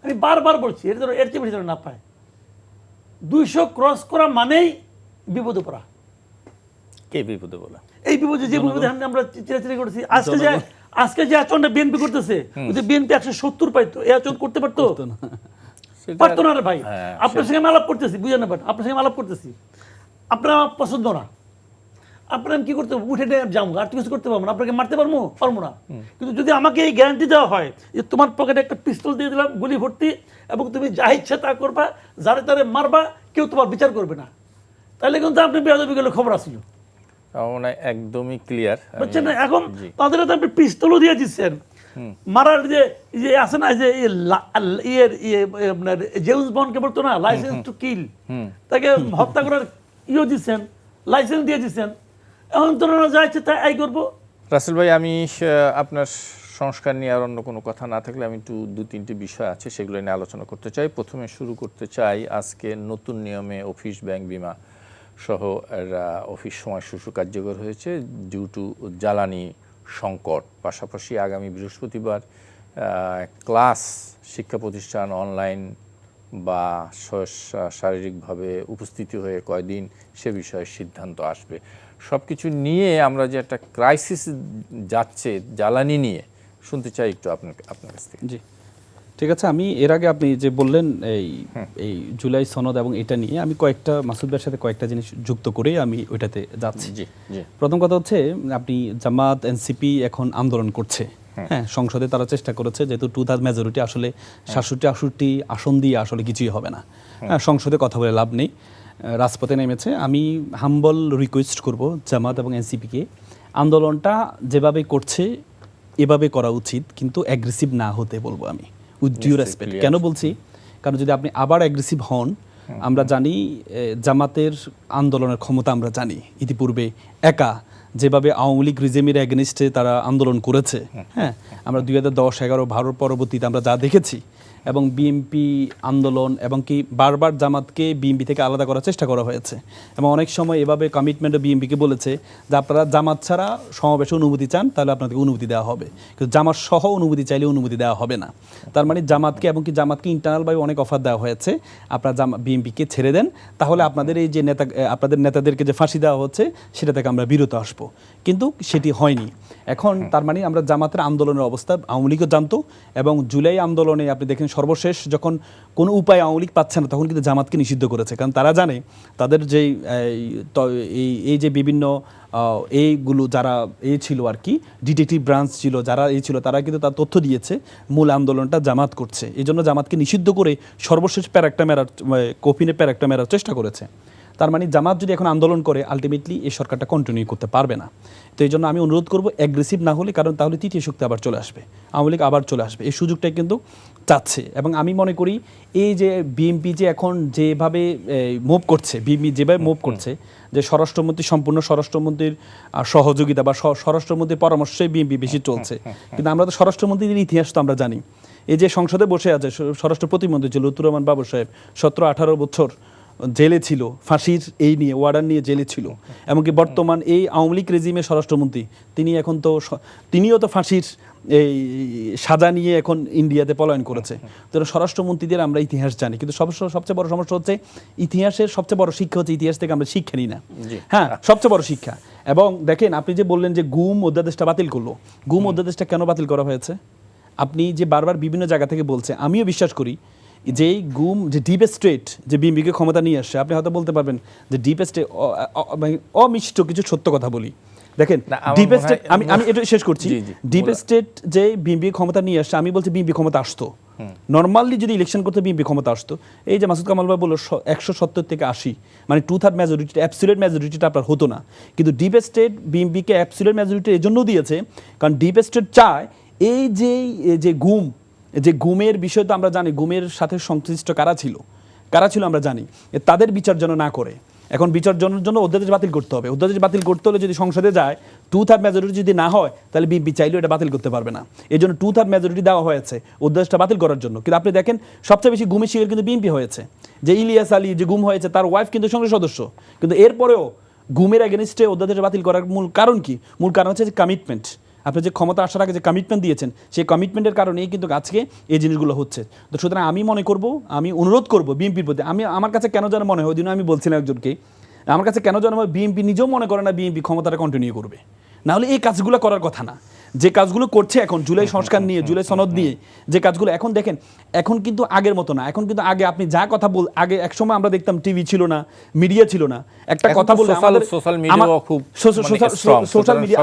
আমি বারবার বলছি এর চেয়ে বেশি যেন না পায়। 200 ক্রস করা মানেই বিপদে পড়া। কে বিপদে বলা? এই বিপদে যে বিপদে আমরা চিরাচিরি করেছি। আজকে যে আচরণটা বিএনপি করতেছে, যদি বিএনপি 170 পাইতো, এই আচরণ করতে পারতো? পারতো না রে ভাই। আপনার সঙ্গে আমি আলাপ করতেছি, বুঝেন না, আপনার সঙ্গে আলাপ করতেছি, আপনার আমার পছন্দ না, আপনার আমি কি করতে উঠে যাবো, আর কিছু করতে পারবো না, আপনাকে মারতে পারবো না। কিন্তু যদি আমাকে এই গ্যারান্টি দেওয়া হয় যে তোমার পকেটে একটা পিস্তল দিয়ে দিলাম গুলি ভর্তি, এবং তুমি যা ইচ্ছা তা করবা, যারে তারে মারবা, কেউ তোমার বিচার করবে না, তাহলে কিন্তু আপনি বেয়াদবি গেলে খবর আসছিল। মানে একদমই ক্লিয়ার, বুঝছেন না? এখন তাদের হাতে আপনি পিস্তলও দিয়ে দিচ্ছেন, মারার যে আছে না, যে আপনার জেমস বন্ডকে বলতো না লাইসেন্স টু কিল, তাকে হত্যা করার দিচ্ছেন, লাইসেন্স দিয়ে দিচ্ছেন। এখন তো যা ইচ্ছে তাই আই করবো। রাসেল ভাই, আমি আপনার সংস্কার নিয়ে আর অন্য কোনো কথা না থাকলে আমি একটু 2-3টি বিষয় আছে সেগুলো নিয়ে আলোচনা করতে চাই। প্রথমে শুরু করতে চাই আজকে নতুন নিয়মে অফিস, ব্যাংক, বিমা সহ অফিস সময় শিশু কার্যকর হয়েছে ডিউ টু জ্বালানি সংকট। পাশাপাশি আগামী বৃহস্পতিবার ক্লাস শিক্ষা প্রতিষ্ঠান অনলাইন বা শারীরিকভাবে উপস্থিতি হয়ে কয়দিন সে বিষয়ে সিদ্ধান্ত আসবে। সব কিছু নিয়ে আমরা যে একটা ক্রাইসিস যাচ্ছে জ্বালানি নিয়ে, শুনতে চাই একটু আপনার কাছ থেকে। জি, ঠিক আছে। আমি এর আগে আপনি যে বললেন এই জুলাই সনদ এবং এটা নিয়ে আমি মাসুদ ভাইয়ের সাথে কয়েকটা জিনিস যুক্ত করেই আমি ওইটাতে যাচ্ছি। জি জি। প্রথম কথা হচ্ছে, আপনি জামাত এনসিপি এখন আন্দোলন করছে, হ্যাঁ, সংসদে তারা চেষ্টা করেছে, যেহেতু 2/3 মেজরিটি, আসলে 67-68 আসন দিয়ে আসলে কিছুই হবে না, হ্যাঁ, সংসদে কথা বলে লাভ নেই, রাজপথে নেমেছে। আমি হাম্বল রিকোয়েস্ট করব জামাত এবং এনসিপিকে, আন্দোলনটা যেভাবে করছে এভাবে করা উচিত, কিন্তু অ্যাগ্রেসিভ না হতে বলবো আমি, উইথ ডিউ রেসপেক্ট। কেন বলছি? কারণ যদি আপনি আবার অ্যাগ্রেসিভ হন, আমরা জানি জামাতের আন্দোলনের ক্ষমতা, আমরা জানি ইতিপূর্বে একা যেভাবে আওয়ামী লীগ রিজিমের এগেনিস্টে তারা আন্দোলন করেছে, হ্যাঁ, আমরা 2010-11 ভারত পরবর্তীতে আমরা যা দেখেছি, এবং বিএনপি আন্দোলন, এবং কি বারবার জামাতকে বিএনপি থেকে আলাদা করার চেষ্টা করা হয়েছে, এবং অনেক সময় এভাবে কমিটমেন্টও বিএনপিকে বলেছে যে আপনারা জামাত ছাড়া সমাবেশে অনুমতি চান, তাহলে আপনাদেরকে অনুমতি দেওয়া হবে, কিন্তু জামাত সহ অনুমতি চাইলে অনুমতি দেওয়া হবে না। তার মানে জামাতকে, এবং কি জামাতকে ইন্টারনালভাবে অনেক অফার দেওয়া হয়েছে, আপনারা বিএনপিকে ছেড়ে দেন, তাহলে আপনাদের এই যে আপনাদের নেতাদেরকে যে ফাঁসি দেওয়া হচ্ছে সেটা থেকে আমরা বিরত আসবো, কিন্তু সেটি হয়নি। এখন তার মানে আমরা জামাতের আন্দোলনের অবস্থা আওয়ামী লীগও জানতো, এবং জুলাই আন্দোলনে আপনি দেখেন সর্বশেষ যখন কোনো উপায় আওয়ামী লীগ পাচ্ছে না, তখন কিন্তু জামাতকে নিষিদ্ধ করেছে, কারণ তারা জানে তাদের যেই এই যে বিভিন্ন এইগুলো যারা ছিল আর কি, ডিটেকটিভ ব্রাঞ্চ ছিল, যারা ছিল, তারা কিন্তু তার তথ্য দিয়েছে মূল আন্দোলনটা জামাত করছে, এই জন্য জামাতকে নিষিদ্ধ করে সর্বশেষ কফিনে প্যারাকটা মেরার চেষ্টা করেছে। তার মানে জামাত যদি এখন আন্দোলন করে, আলটিমেটলি এই সরকারটা কন্টিনিউ করতে পারবে না। তো এই জন্য আমি অনুরোধ করবো অ্যাগ্রেসিভ না হলে, কারণ তাহলে তৃতীয় শক্তি আবার চলে আসবে, আওয়ামী লীগ আবার চলে আসবে, এই সুযোগটাই কিন্তু চাচ্ছে। এবং আমি মনে করি এই যে বিএনপি যে এখন যেভাবে মুভ করছে, বিএনপি যেভাবে মুভ করছে, যে স্বরাষ্ট্রমন্ত্রী সম্পূর্ণ স্বরাষ্ট্রমন্ত্রীর সহযোগিতা বা স্বরাষ্ট্রমন্ত্রীর পরামর্শে বিএনপি বেশি চলছে, কিন্তু আমরা তো স্বরাষ্ট্রমন্ত্রীর ইতিহাস তো আমরা জানি। এই যে সংসদে বসে আছে স্বরাষ্ট্র প্রতিমন্ত্রী ছিল লুৎফর রহমান বাবু সাহেব, 17-18 বছর জেলে ছিল, ফাঁসির এই নিয়ে ওয়ার্ডার নিয়ে জেলে ছিল। এমনকি বর্তমান এই আওয়ামী লীগ রেজিমের স্বরাষ্ট্রমন্ত্রী, তিনিও তো ফাঁসির এই সাজা নিয়ে এখন ইন্ডিয়াতে পলায়ন করেছে। তো স্বরাষ্ট্রমন্ত্রীদের আমরা ইতিহাস জানি, কিন্তু সবচেয়ে বড় সমস্যা হচ্ছে ইতিহাসের সবচেয়ে বড় শিক্ষা হচ্ছে ইতিহাস থেকে আমরা শিক্ষা নিই না, হ্যাঁ, সবচেয়ে বড় শিক্ষা। এবং দেখেন, আপনি যে বললেন যে গুম অধ্যাদেশটা বাতিল করলো, গুম অধ্যাদেশটা কেন বাতিল করা হয়েছে? আপনি যে বারবার বিভিন্ন জায়গা থেকে বলছে, আমিও বিশ্বাস করি যে গুম, যে ডিপ স্টেট যে বিএনপিকে ক্ষমতা নিয়ে আসছে, আপনি হয়তো বলতে পারবেন যে ডিপ স্টেট অমিষ্ট কিছু সত্য কথা বলি। দেখেন ডিপ স্টেট, আমি এটা শেষ করছি, ডিপ স্টেট যে বিএনপি ক্ষমতা নিয়ে আসছে, আমি বলছি বিএনপি ক্ষমতা আসতো নর্মালি যদি ইলেকশন করতে বিএনপি ক্ষমতা আসতো, এই যে মাসুদ কামাল ভাই বললো 170 থেকে 80, মানে 2/3 মেজরিটি, অ্যাবসলিউট মেজরিটিটা আপনার হতো না। কিন্তু ডিপ স্টেট বিএনপিকে অ্যাবসলিউট মেজরিটি এই জন্য দিয়েছে, কারণ ডিপ স্টেট চায় এই যে গুমের বিষয় তো আমরা জানি, গুমের সাথে সংশ্লিষ্ট কারা ছিল আমরা জানি, তাদের বিচার যেন না করে। এখন বিচার জন্য অধ্যাদেশ বাতিল করতে হবে। অধ্যাদেশ বাতিল করতে হলে যদি সংসদে যায় 2/3 মেজরিটি যদি না হয়, তাহলে বিএনপি চাইলেও এটা বাতিল করতে পারবে না। এই জন্য 2/3 মেজরিটি দেওয়া হয়েছে অধ্যাদেশটা বাতিল করার জন্য। কিন্তু আপনি দেখেন সবচেয়ে বেশি গুমের শিকার কিন্তু বিএনপি হয়েছে। যে ইলিয়াস আলী যে গুম হয়েছে, তার ওয়াইফ কিন্তু সংসদ সদস্য, কিন্তু এরপরেও গুমের এগেনিস্টে অধ্যাদেশ বাতিল করার মূল কারণ কি? মূল কারণ হচ্ছে যে কমিটমেন্ট। আপনি যে ক্ষমতা আসার আগে যে কমিটমেন্ট দিয়েছেন সেই কমিটমেন্টের কারণেই কিন্তু আজকে এই জিনিসগুলো হচ্ছে। তো সুতরাং আমি মনে করব, আমি অনুরোধ করব বিএনপির প্রতি, আমার কাছে কেন যেন মনে হয়, ওই দিন আমি বলছিলাম একজনকে, আমার কাছে কেন যেন বিএনপি নিজেও মনে করে না বিএনপি ক্ষমতাটা কন্টিনিউ করবে, না হলে এই কাজগুলো করার কথা না। যে কাজগুলো করছে এখন জুলাই সংস্কার নিয়ে, জুলাই সনদ নিয়ে যে কাজগুলো, এখন দেখেন এখন কিন্তু আগের মতো না। এখন কিন্তু আগে আপনি যা কথা আগে একসময় আমরা দেখতাম টিভি ছিল না, মিডিয়া ছিল না, একটা কথা বললে আমাদের সোশ্যাল মিডিয়া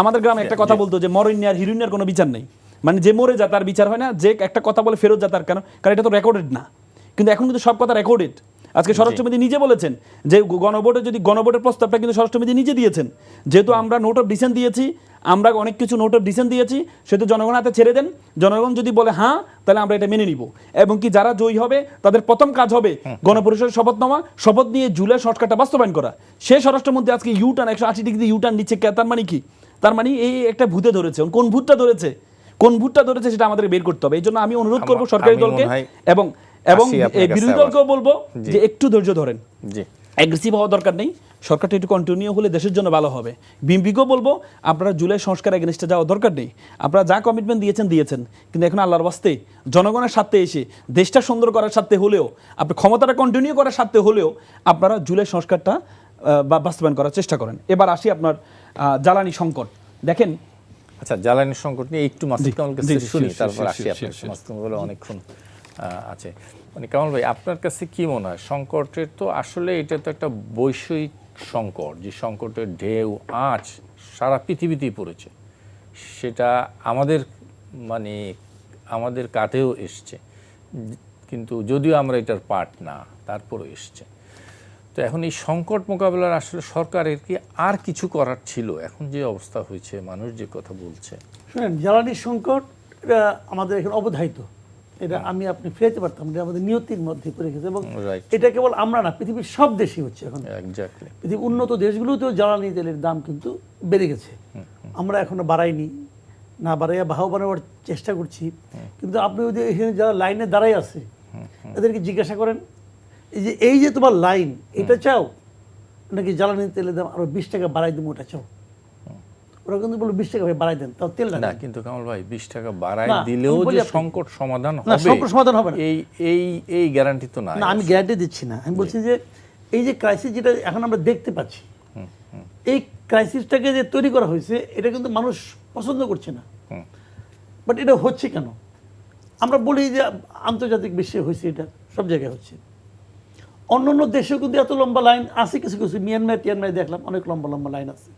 আমাদের গ্রামে একটা কথা বলতো যে মরইনিয়ার হিরোইনের কোনো বিচার নেই, মানে যে মরে যায় তার বিচার হয় না, যে একটা কথা বলে ফেরত যায় তার কারণ এটা তো রেকর্ডেড না। কিন্তু এখন কিন্তু সব কথা রেকর্ডেড। আজকে স্বরাষ্ট্রমন্ত্রী নিজে বলেছেন যে গণভোটের প্রস্তাবটা কিন্তু স্বরাষ্ট্রমন্ত্রী নিজে দিয়েছেন, যেহেতু আমরা নোট অফ ডিসেন্ট দিয়েছি, আমরা অনেক কিছু নোট অফ ডিসেন্ট দিয়েছি, সেহেতু জনগণ হাতে ছেড়ে দেন, জনগণ যদি বলে হ্যাঁ তাহলে আমরা এটা মেনে নিব। এবং কি যারা জয়ী হবে তাদের প্রথম কাজ হবে গণপরিষদের শপথ নেওয়া, শপথ নিয়ে জুলাই সংস্কারটা বাস্তবায়ন করা। সে স্বরাষ্ট্রমন্ত্রী আজকে ইউটার্ন 180 ডিগ্রি ইউটার্ন নিচ্ছে, তার মানে কি? তার মানে এই একটা ভূতে ধরেছে। কোন ভূতটা ধরেছে সেটা আমাদের বের করতে হবে। এই জন্য আমি অনুরোধ করবো সরকারি দলকে এবং বিরোধী দলকেও বলবো যে একটু ধৈর্য ধরেন, অ্যাগ্রেসিভ হওয়া দরকার নেই, সরকারটা একটু কন্টিনিউ হলে দেশের জন্য ভালো হবে। বিএনপিকেও বলবো আপনারা জুলাই সংস্কার এগেনস্টে যাওয়া দরকার নেই, আপনারা যা কমিটমেন্ট দিয়েছেন, কিন্তু এখন আল্লাহর ওয়াস্তে জনগণের স্বার্থে এসে দেশটা সুন্দর করার স্বার্থে হলেও, আপনি ক্ষমতাটা কন্টিনিউ করার স্বার্থে হলেও আপনারা জুলাই সংস্কারটা বাস্তবায়ন করার চেষ্টা করেন। এবার আসি আপনার জ্বালানি সংকট। দেখেন, আচ্ছা, জ্বালানি সংকট নিয়ে একটু মাসুদ কামাল কাছে শুনি, তারপর আসি আপনার মাসুদ কামাল অনেকক্ষণ আছে। মানে কামাল ভাই, আপনার কাছে কি মনে হয় সংকটের তো আসলে এটা তো একটা বৈশ্বিক সংকট, যে সংকটের ঢেউ আঁচ সারা পৃথিবীতেই পড়েছে, সেটা আমাদের কাঁধেও এসছে, কিন্তু যদিও আমরা এটার পার্ট না, তারপরও এসছে। তো এখন এই সংকট মোকাবেলার আসলে সরকারের কি আর কিছু করার ছিল? এখন যে অবস্থা হয়েছে, মানুষ যে কথা বলছে, শুনেন, জ্বালানি সংকট এটা আমাদের এখানে অবধারিত, এটা আপনি ফেরাতে পারতাম, এটা আমাদের নিয়তির মধ্যে পড়ে গেছে। এবং এটা কেবল আমরা না, পৃথিবীর সব দেশই হচ্ছে এখন। পৃথিবীর উন্নত দেশগুলোতেও জ্বালানি তেলের দাম কিন্তু বেড়ে গেছে। আমরা এখনো বাড়াইনি, না বাড়াইয়া বাহবানোর চেষ্টা করছি। কিন্তু আপনি ওই যে এখানে যারা লাইনে দাঁড়াই আছে এদেরকে জিজ্ঞাসা করেন, এই যে তোমার লাইন, এটা চাও নাকি জ্বালানি তেলের দাম আরো 20 টাকা বাড়াই দেবো ওটা চাও? ওরা কিন্তু বললো 20 টাকা বাড়াই দেন, তাও তেল না। কিন্তু কামাল ভাই, 20 টাকা বাড়াই দিলেও যে সংকট সমাধান হবে, সংকট সমাধান হবে না, এই গ্যারান্টি তো না। আমি গ্যারান্টি দিচ্ছি না। আমি বলছি যে এই যে ক্রাইসিস যেটা এখন আমরা দেখতে পাচ্ছি, এই ক্রাইসিসটাকে যে তৈরি করা হয়েছে এটা কিন্তু মানুষ পছন্দ করছে না। বাট এটা হচ্ছে কেন? আমরা বলি যে আন্তর্জাতিক বিশ্বে হয়েছে, এটা সব জায়গায় হচ্ছে। অন্য দেশেও কিন্তু এত লম্বা লাইন আছে, কিছু টিয়ানমারে দেখলাম অনেক লম্বা লম্বা লাইন আছে।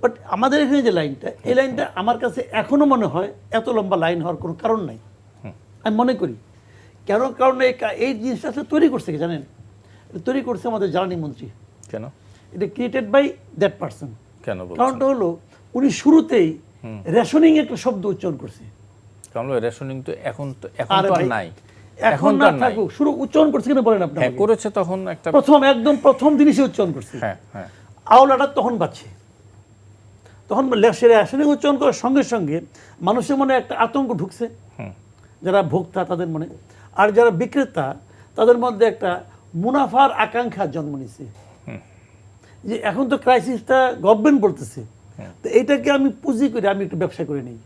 বাট আমাদের এখানে যে লাইনটা, এই লাইনটা আমার কাছে এখনো মনে হয় এত লম্বা লাইন হওয়ার কোনো কারণ নাই, আমি মনে করি। কারণ এই জিনিসটা আসলে তৈরি করছে কি জানেন? তৈরি করছে আমাদের জ্বালানি মন্ত্রী। কেন? এটা ক্রিয়েটেড বাই দ্যাট পারসন। কেন? কারণটা হলো উনি শুরুতেই রেশনিং একটা শব্দ উচ্চারণ করছে। রেশনিং তো এখন নাই, এখন না থাকুক, শুরু উচ্চারণ করছে কিনা বলেন আপনি? হ্যাঁ, করেছে তখন একটা প্রথম জিনিসই উচ্চারণ করছে। আওলাটা তখন বাড়ছে, তখন রেশনিং উচ্চারণ করার সঙ্গে সঙ্গে মানুষের মনে একটা আতঙ্ক ঢুকছে, যারা ভোক্তা তাদের মনে, আর যারা বিক্রেতা তাদের মধ্যে একটা মুনাফার আকাঙ্ক্ষা জন্ম নিছে, যে এখন তো ক্রাইসিসটা গভর্নমেন্ট বলতেছে, তো এইটাকে আমি পুঁজি করে আমি একটু ব্যবসা করে নিই।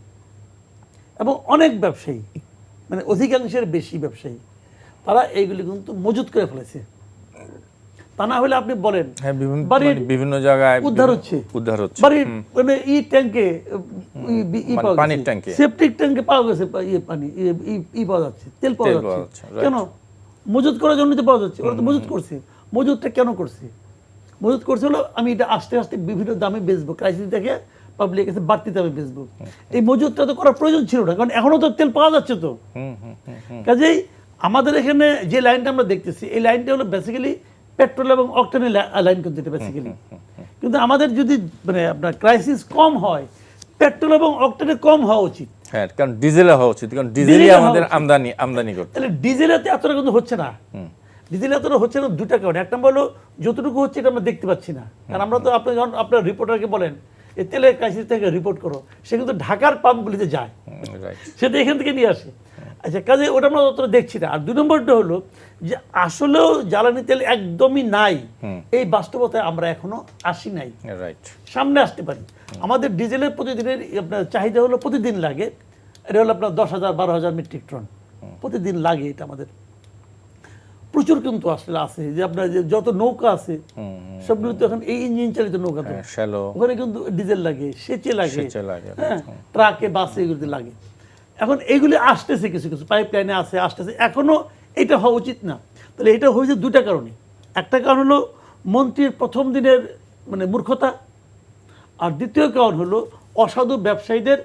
এবং অনেক ব্যবসায়ী, মানে অধিকাংশের বেশি ব্যবসায়ী, তারা এইগুলি কিন্তু মজুত করে ফেলেছে। তা না হলে আপনি বলেন বিভিন্ন জায়গায় উদ্ধার হচ্ছে বাড়ির মানে ট্যাঙ্কে, পানির ট্যাঙ্কে, সেপটিক ট্যাঙ্কে পাওয়া গেছে পানি, পাওয়া যাচ্ছে, তেল পাওয়া যাচ্ছে। কেন? মজুত করার জন্য তো পাওয়া যাচ্ছে। ওরা তো মজুত করছে। মজুতটা কেন করছে? মজুত করছে হলো আমি এটা আস্তে আস্তে বিভিন্ন দামে বেচবো, ক্রাইসিস দেখে পাবলিক কাছে বাড়তি দামে বেচবো। এই মজুতটা তো করার প্রয়োজন ছিল না, কারণ এখনো তো তেল পাওয়া যাচ্ছে। তো কাজেই আমাদের এখানে যে লাইনটা আমরা দেখতেছি, এই লাইনটা হলো বেসিক্যালি পেট্রোল এবং অকটেনের লাইন, কিন্তু এটা বেসিক্যালি। কিন্তু আমাদের যদি মানে আপনার ক্রাইসিস কম হয়, পেট্রোল এবং অকটেনে কম হওয়া উচিত। হ্যাঁ, কারণ ডিজেলে হওয়া উচিত, কারণ ডিজেলই আমাদের আমদানি করতে। তাহলে ডিজেলেতে এতটা কিন্তু হচ্ছে না। ডিজেল এতটা হচ্ছে না দুটা কারণে। এক নম্বর হলো যতটুকু হচ্ছে এটা আমরা দেখতে পাচ্ছি না, কারণ আমরা তো আপনি যখন আপনার রিপোর্টারকে বলেন এই তেলের ক্রাইসিস থেকে রিপোর্ট করো, সে কিন্তু ঢাকার পাম্পগুলিতে যায়, সেটা এখান থেকে নিয়ে আসে। আচ্ছা, কাজে ওটা আমরা অতটা দেখছি না। আর 2 নম্বরটা হলো যে আসলেও জ্বালানি তেল একদমই নাই, এই বাস্তবতায় আমরা এখনো আসি নাই, রাইট। সামনে আসতে পারি। আমাদের ডিজেলের প্রতিদিনের আপনার চাহিদা হলো প্রতিদিন লাগে, এটা হলো আপনার 10,000-12,000 মেট্রিক টন প্রতিদিন লাগে। এটা আমাদের প্রচুর কিন্তু আসলে আছে, যে আপনার যে যত নৌকা আছে সবগুলো তো এখন এই ইঞ্জিন চালিত নৌকা, তো শ্যালো ওখানে কিন্তু ডিজেল লাগে, সেচে লাগে, লাগে, হ্যাঁ, ট্রাকে বাসে এগুলোতে লাগে। এখন এইগুলি আসতেছে, কিছু কিছু পাইপ লাইনে আছে, আসতেছে, এখনো এটা হওয়া উচিত না। তাহলে এটা হয়েছে 2টা কারণে। একটা কারণ হলো মন্ত্রীর প্রথম দিনের মানে মূর্খতা, আর দ্বিতীয় কারণ হলো অসাধু ব্যবসায়ীদের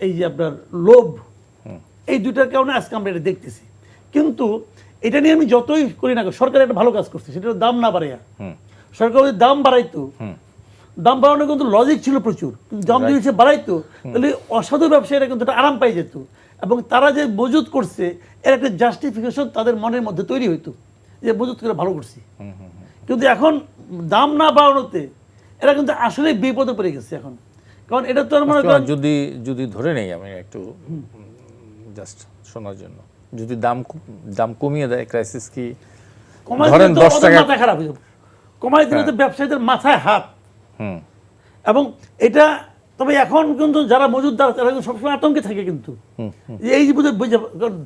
এই যে আপনার লোভ। এই 2টার কারণে আজকে আমরা এটা দেখতেছি। কিন্তু এটা নিয়ে আমি যতই করি না, সরকার একটা ভালো কাজ করছে, সেটা দাম না বাড়াইয়া। সরকার যদি দাম বাড়াইতো, দাম বাড়ানো কিন্তু লজিক ছিল প্রচুর, কিন্তু দাম যদি সে বাড়াইতো তাহলে অসাধু ব্যবসায়ীরা কিন্তু আরাম পাই যেত, এবং তারা যে মজুত করছে এর একটা জাস্টিফিকেশন তাদের মনের মধ্যে তৈরি হইতো যে মজুত করে ভালো করছি। কিন্তু এখন দাম না বাড়ানোতে এরা কিন্তু আসলে বিপদে পড়ে গেছে এখন। কারণ এটা তো মনে করেন, যদি ধরে নেই আমি একটু জাস্ট শোনার জন্য, যদি দাম কমিয়ে দেয়, ক্রাইসিস কি কমাই ধরেন দিলে তো 10 ওদের টাকা মাথা খারাপ হয়ে যাবে। কমাই দিলে তো ব্যবসায়ীদের মাথায় হাত। এবং এটা তবে এখন কিন্তু যারা মজুদদার তারা কিন্তু সবসময় আতঙ্কে থাকে, কিন্তু এই যে বুঝে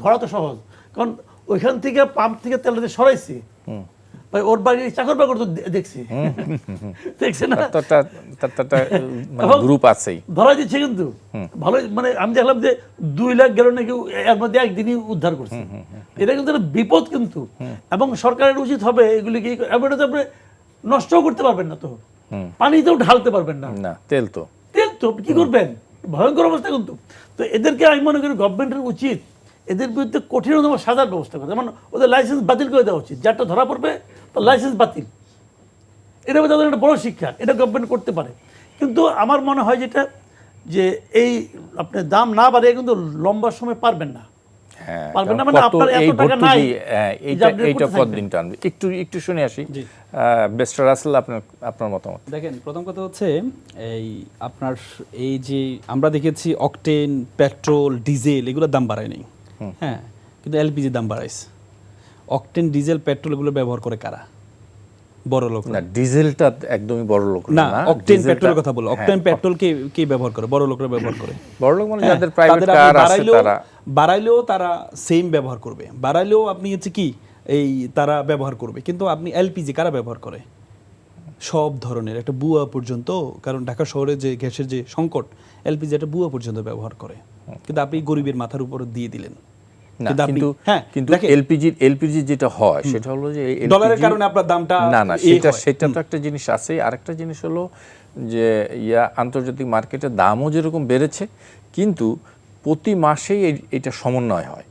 ধরা তো সহজ, কারণ ওইখান থেকে পাম্প থেকে তেলটা সরাইছে, ভাই ওর বাড়ি চাকর বাকর তো দেখছি, দেখছে না, গ্রুপ আছেই, ধরা দিচ্ছে কিন্তু ভালো। মানে আমি দেখলাম যে 2 লাখ গেল নাকি এর মধ্যে একদিনই উদ্ধার করছে। এটা কিন্তু একটা বিপদ কিন্তু, এবং সরকারের উচিত হবে এগুলিকে এটা তো আপনি নষ্টও করতে পারবেন না, তো পানিতেও ঢালতে পারবেন না, তেল তো কি করবেন, ভয়ঙ্কর অবস্থা কিন্তু। তো এদেরকে আমি মনে করি গভর্নমেন্টের উচিত এদের বিরুদ্ধে কঠিনতম সাজার ব্যবস্থা করে, যেমন ওদের লাইসেন্স বাতিল করে দেওয়া উচিত, যারটা ধরা পড়বে তার লাইসেন্স বাতিল। এটা তাদের একটা বড় শিক্ষা, এটা গভর্নমেন্ট করতে পারে। কিন্তু আমার মনে হয় যেটা যে এই আপনি দাম না বাড়িয়ে কিন্তু লম্বা সময় পারবেন না, পারবেন না, মানে আপনার এত টাকা নাই। এইটা কতদিন টানবে, একটু শুনে আসি। বেস্টার রাসেল, আপনার মতামত। দেখেন, প্রথম কথা হচ্ছে এই আপনার এই যে আমরা দেখেছি অকটেন, পেট্রোল, ডিজেল এগুলোর দাম বাড়ায় নেই, হ্যাঁ, কিন্তু এলপিজির দাম বাড়াইছে। অকটেন, ডিজেল, পেট্রোল এগুলো ব্যবহার করে কারা? বড় লোক না, ডিজেলটা একদমই বড় লোক না, অকটেন পেট্রোলের কথা বলো। অকটেন পেট্রোল কে ব্যবহার করে? বড় লোকরা ব্যবহার করে। বড় লোক মানে যাদের প্রাইভেট কার আছে তারা বাড়াইলেও তারা সেম ব্যবহার করবে, বাড়াইলেও আপনি হচ্ছে কি এই তারা ব্যবহার করবে। কিন্তু আপনি এলপিজি কারা ব্যবহার করে? সব ধরনের একটা বুয়া পর্যন্ত, কারণ ঢাকা শহরে যে গ্যাসের যে সংকট, এলপিজি একটা বুয়া পর্যন্ত ব্যবহার করে, কিন্তু আপনি গরিবের মাথার উপর দিয়ে দিলেন। কিন্তু এলপিজি যেটা হয় সেটা হলো যে ডলারের কারণে আপনার দামটা না সেটা তো একটা জিনিস আছে। আরেকটা জিনিস হলো যে আন্তর্জাতিক মার্কেটের দামও যেরকম বেড়েছে, কিন্তু প্রতি মাসেই এটা সমন্বয় হয়,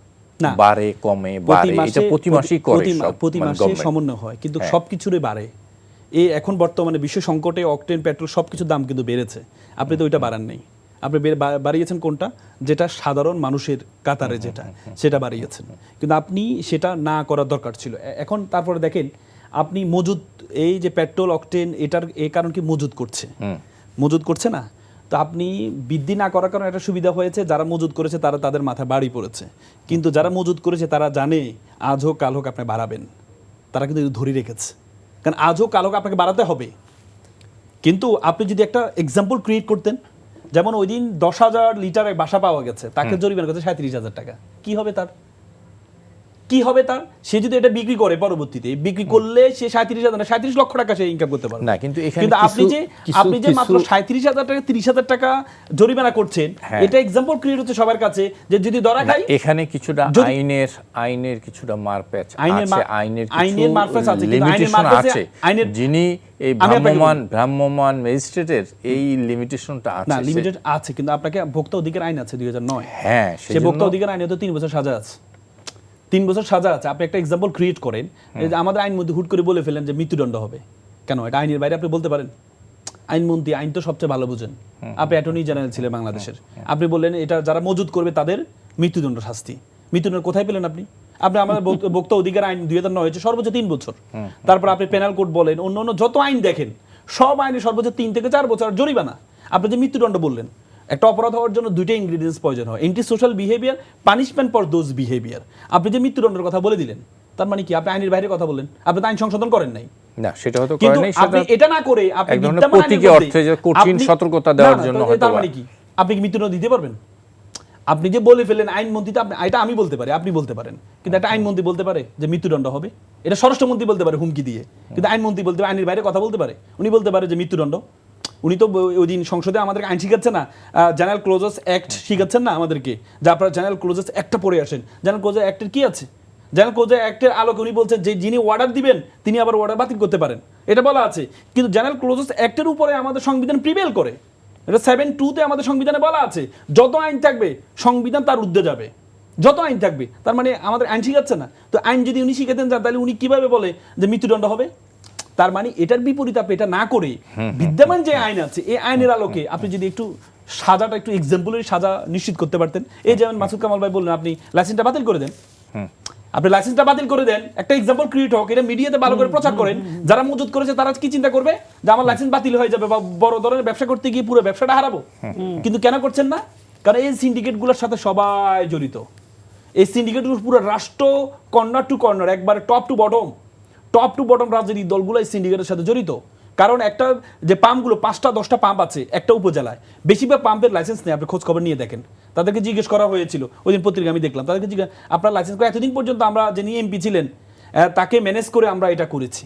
বাড়ে কমে বাড়ে, এটা প্রতি মাসেই করে, প্রতি মাসে সমন্বয় হয়, কিন্তু সবকিছুরই বাড়ে। এই এখন বর্তমানে বিশ্ব সংকটে অকটেন, পেট্রোল সবকিছুর দাম কিন্তু বেড়েছে। আপনি তো ওইটা বাড়ান নেই, আপনি বাড়িয়েছেন কোনটা? যেটা সাধারণ মানুষের কাতারে যেটা, সেটা বাড়িয়েছেন, কিন্তু আপনি সেটা না করার দরকার ছিল। এখন তারপরে দেখেন আপনি মজুদ, এই যে পেট্রোল, অকটেন, এটার এই কারণ কি মজুদ করছে না, তো আপনি বৃদ্ধি না করার কারণে একটা সুবিধা হয়েছে, যারা মজুদ করেছে তারা তাদের মাথায় বাড়ি পড়েছে, কিন্তু যারা মজুদ করেছে তারা জানে আজ হোক কাল হোক আপনি বাড়াবেন, তারা কিন্তু ধরে রেখেছে, কারণ আজ হোক কাল হোক আপনাকে বাড়াতে হবে। কিন্তু আপনি যদি একটা এক্সাম্পল ক্রিয়েট করতেন, যেমন ওই দিন 10,000 লিটার বাসা পাওয়া গেছে, তাকে জরিমানা করছে 37,000 টাকা, কি হবে তার? সে যদি এটা বিক্রি করে, পরবর্তীতে বিক্রি করলে সে 37 লক্ষ টাকা সে ইনকাম করতে পারবে না। কিন্তু আপনি যে মাত্র 37,000 টাকা, 30,000 টাকা জরিমানা করছেন, এটা এক্সাম্পল ক্রিয়েট হচ্ছে সবার কাছে যে যদি ধরা খাই, এখানে কিছুটা আইনের কিছুটা মারপ্যাচ আছে, আইনের মারপ্যাচ আছে, লিমিটেশন আছে, যিনি এই ভ্রাম্যমাণ ম্যাজিস্ট্রেটের এই লিমিটেশনটা আছে, না লিমিটেড আছে, কিন্তু আপনাকে ভোক্তা অধিকার আইন আছে 2009, হ্যাঁ, সে ভোক্তা অধিকার আইনে তো 3 বছর সাজা আছে, 3 বছর সাজা আছে। আপনি একটা এক্সাম্পল ক্রিয়েট করেন, আমাদের আইন মধ্যে হুট করে বলে ফেলেন যে মৃত্যুদণ্ড হবে, কেন? এটা আইনের বাইরে আপনি বলতে পারেন? আইনমন্ত্রী আইন তো সবচেয়ে ভালো বুঝেন, আপনি অ্যাটর্নি জেনারেল ছিলেন বাংলাদেশের, আপনি বললেন এটা যারা মজুদ করবে তাদের মৃত্যুদণ্ড শাস্তি। মৃত্যুদণ্ড কোথায় পেলেন আপনি? আমাদের ভোক্তা অধিকার আইন 2009 হয়েছে সর্বোচ্চ 3 বছর। তারপর আপনি পেনাল কোড বলেন, অন্য যত আইন দেখেন, সব আইনে সর্বোচ্চ 3 থেকে 4 বছর জরিমানা। আপনি যে মৃত্যুদণ্ড বললেন, একটা অপরাধ হওয়ার জন্য দুইটা ইনগ্রিডিয়েন্টস প্রয়োজন হয়, anti social behaviour, punishment for those behaviour. আপনি যে মৃত্যুদণ্ডের কথা বলে দিলেন, তার মানে কি আপনি আইনের বাইরে কথা বললেন, আপনি তো আইন সংশোধন করেন নাই। না, সেটা হয়তো কিন্তু করেন নাই, আপনি সেটা এটা না করে আপনি এক ধরনের বিদ্যমান আইনের প্রতীকী মধ্যে অর্থে যে কঠিন আপনি- সতর্কতা দেওয়ার না, না, জন্য তার হয়তো মানে কি আপনি কি মৃত্যুদণ্ড দিতে পারবেন? আপনি যে বলে ফেলেন আইনমন্ত্রী, তো এটা আমি বলতে পারি, আপনি বলতে পারেন, কিন্তু একটা আইনমন্ত্রী বলতে পারে যে মৃত্যুদণ্ড হবে? এটা স্বরাষ্ট্রমন্ত্রী বলতে পারে হুমকি দিয়ে, কিন্তু আইনমন্ত্রী বলতে পারে, আইনের বাইরে কথা বলতে পারে, উনি বলতে পারে যে মৃত্যুদণ্ড। উনি তো ওই দিন সংসদে আমাদেরকে আইন শিখাচ্ছে না, জেনারেল ক্লোজেস অ্যাক্ট শিখাচ্ছেন না আমাদেরকে, যে আপনারা জেনারেল ক্লোজেস অ্যাক্টটা পড়ে আসেন। জেনারেল ক্লোজেস অ্যাক্টের কি আছে? জেনারেল ক্লোজেস অ্যাক্টের আলোকে উনি বলছেন যে যিনি অর্ডার দিবেন তিনি আবার অর্ডার বাতিল করতে পারেন, এটা বলা আছে। কিন্তু জেনারেল ক্লোজেস অ্যাক্টের উপরে আমাদের সংবিধান প্রিভেল করে, এটা 7(2)তে আমাদের সংবিধানে বলা আছে, যত আইন থাকবে সংবিধান তার ঊর্ধ্বে যাবে, যত আইন থাকবে। তার মানে আমাদের আইন শিখাচ্ছে না। তো আইন যদি উনি শিখাতেন যান, তাহলে উনি কিভাবে বলে যে মৃত্যুদণ্ড হবে? তার মানে এটার বিপরীতে আপনি এটা না করে বিদ্যমান যে আইন আছে এই আইনের আলোকে আপনি যদি একটু সাজাটা একটু এক্সাম্পলের সাজা নিশ্চিত করতে পারতেন। এই যেমন মাসুদ কামাল ভাই বললেন আপনি লাইসেন্সটা বাতিল করে দেন, আপনি লাইসেন্সটা বাতিল করে দেন, একটা এক্সাম্পল ক্রিয়েট হোক, এটা মিডিয়াতে ভালো করে প্রচার করেন। যারা মজুত করেছে তারা কি চিন্তা করবে যে আমার লাইসেন্স বাতিল হয়ে যাবে বা বড় ধরনের ব্যবসা করতে গিয়ে পুরো ব্যবসাটা হারাবো। কিন্তু কেন করছেন না? কারণ এই সিন্ডিকেটগুলোর সাথে সবাই জড়িত। এই সিন্ডিকেটগুলো পুরো রাষ্ট্র কর্নার টু কর্নার, একবারে টপ টু বটম রাজনৈতিক দলগুলো এই সিন্ডিকেটের সাথে জড়িত। কারণ একটা যে পাম্পগুলো 5টা 10টা পাম্প আছে একটা উপজেলায়, বেশিরভাগ পাম্পের লাইসেন্স নেই। আপনি খোঁজ খবর নিয়ে দেখেন, তাদেরকে জিজ্ঞেস করা হয়েছিল, ওই দিন পত্রিকা আমি দেখলাম, তাদেরকে জিজ্ঞেস আপনার লাইসেন্স করে এতদিন পর্যন্ত আমরা যিনি এমপি ছিলেন তাকে ম্যানেজ করে আমরা এটা করেছি,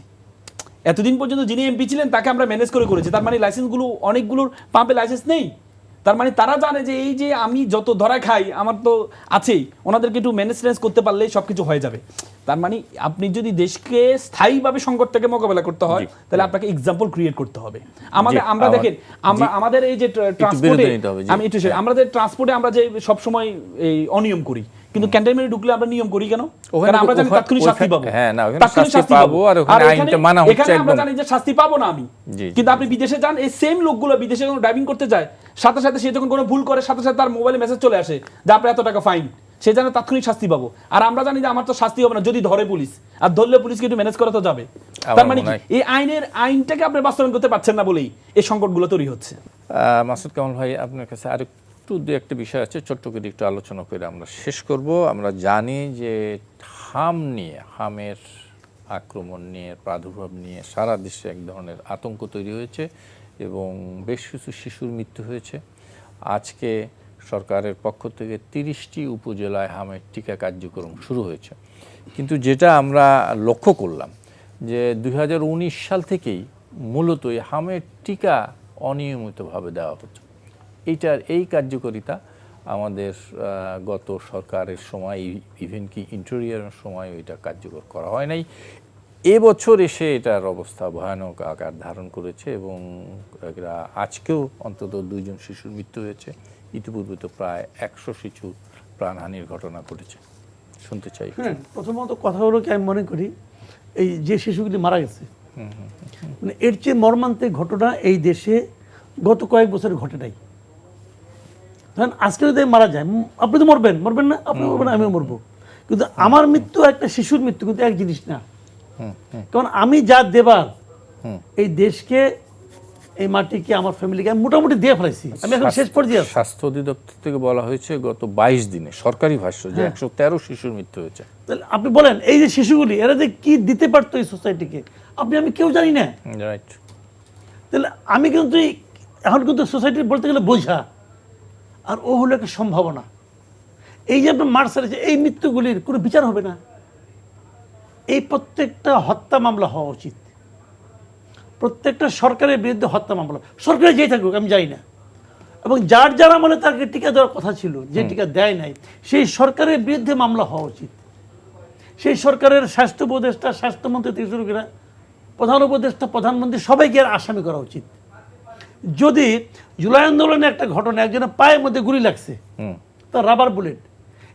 এতদিন পর্যন্ত যিনি এমপি ছিলেন তাকে আমরা ম্যানেজ করে করেছি। তার মানে লাইসেন্সগুলো অনেকগুলোর পাম্পে লাইসেন্স নেই। তার মানে তারা জানে যে এই যে আমি যত ধরা খাই আমার তো আছেই, ওনাদেরকে একটু ম্যানেজ করতে পারলেই সব কিছু হয়ে যাবে। তার মানে আপনি যদি দেশকে স্থায়ীভাবে সংকট থেকে মোকাবেলা করতে হয় তাহলে আপনাকে এক্সাম্পল ক্রিয়েট করতে হবে। আমরা দেখেন আমাদের এই যে ট্রান্সপোর্টে আমাদের ট্রান্সপোর্টে আমরা যে সবসময় এই অনিয়ম করি, কিন্তু ক্যান্টনমেন্টে ঢুকলে আমরা নিয়ম করি কেন? কারণ আমরা জানি তাৎক্ষণিক শাস্তি পাবো। হ্যাঁ, না, ওখানে শাস্তি পাবো আর ওখানে আইনটা মানা হচ্ছে এখানে আমরা একদম। জানি যে শাস্তি পাবো না আমি। কিন্তু আপনি বিদেশে যান, এই সেম লোকগুলো বিদেশে যখন ড্রাইভিং করতে যায়, সাথে সাথে সে যখন কোনো ভুল করে সাথে সাথে তার মোবাইলে মেসেজ চলে আসে যে আপনার এত টাকা ফাইন, সে জানে তাৎক্ষণিক শাস্তি পাবো। আর আমরা জানি যে আমার তো শাস্তি হবে না যদি ধরে পুলিশ, আর ধরলে পুলিশকে একটু ম্যানেজ করা তো যাবে। তার মানে কি এই আইনটাকে আপনি বাস্তবায়ন করতে পারছেন না বলেই এই সংকটগুলো তৈরি হচ্ছে। মাসুদ কামাল ভাই, আপনার কাছে আর একটু দু একটা বিষয় আছে, ছোট্ট করে একটু আলোচনা করে আমরা শেষ করব। আমরা জানি যে হামের আক্রমণ নিয়ে, প্রাদুর্ভাব নিয়ে সারা দেশে এক ধরনের আতঙ্ক তৈরি হয়েছে এবং বেশ কিছু শিশুর মৃত্যু হয়েছে। আজকে সরকারের পক্ষ থেকে 30টি উপজেলায় হামের টিকা কার্যক্রম শুরু হয়েছে। কিন্তু যেটা আমরা লক্ষ্য করলাম যে 2019 সাল থেকেই মূলত এই হামের টিকা অনিয়মিতভাবে দেওয়া হচ্ছে। এই কার্যকারিতা আমাদের গত সরকারের সময়, ইভেন কি ইন্টেরিয়রের সময় এটা কার্যকর করা হয় নাই। এবছর এসে এটার অবস্থা ভয়ানক আকার ধারণ করেছে এবং আজকেও অন্তত 2জন শিশুর মৃত্যু হয়েছে। ইতিপূর্বে তো প্রায় 100 শিশু প্রাণহানির ঘটনা ঘটেছে। শুনতে চাই। হ্যাঁ, প্রথমত কথা হলো কি, আমি মনে করি এই যে শিশুগুলি মারা গেছে, মানে এর চেয়ে মর্মান্তিক ঘটনা এই দেশে গত কয়েক বছরে ঘটে নাই। ধরেন আজকে যদি মারা যায়, আপনি তো মরবেন না, আপনি মরবেন, আমিও মরবো, কিন্তু আমার মৃত্যু একটা শিশুর মৃত্যু কিন্তু এক জিনিস না। কারণ আমি যা দেবার এই দেশকে, এই মাটিকে, আমার ফ্যামিলিকে আমি মোটামুটি দিয়ে ফেলাইছি, আমি এখন শেষ পর্যায়ে আছি। স্বাস্থ্য অধিদপ্তর থেকে বলা হয়েছে গত 22 দিনে সরকারি ভাষ্য যে 113 শিশুর মৃত্যু হয়েছে। তাহলে আপনি বলেন এই যে শিশুগুলি, এরা যে কি দিতে পারতো এই সোসাইটিকে, আমি কেউ জানি না। রাইট। তাহলে আমি কিন্তু এখন কিন্তু সোসাইটি বলতে গেলে বোঝা, আর ও হলো একটা সম্ভাবনা। এই যে আপনার মার সারেছে, এই মৃত্যুগুলির কোনো বিচার হবে না। এই প্রত্যেকটা হত্যা মামলা হওয়া উচিত, প্রত্যেকটা সরকারের বিরুদ্ধে হত্যা মামলা, সরকারে যেই থাকুক আমি জানি না, এবং যার আমলে তাকে টিকা দেওয়ার কথা ছিল, যে টিকা দেয় নাই, সেই সরকারের বিরুদ্ধে মামলা হওয়া উচিত। সেই সরকারের স্বাস্থ্য উপদেষ্টা, স্বাস্থ্যমন্ত্রী থেকে শুরু করে প্রধান উপদেষ্টা, প্রধানমন্ত্রী, সবাইকে আর আসামি করা উচিত। যদি জুলাই আন্দোলনে একটা ঘটনা, একজনের পায়ের মধ্যে গুলি লাগছে, তার রাবার বুলেট,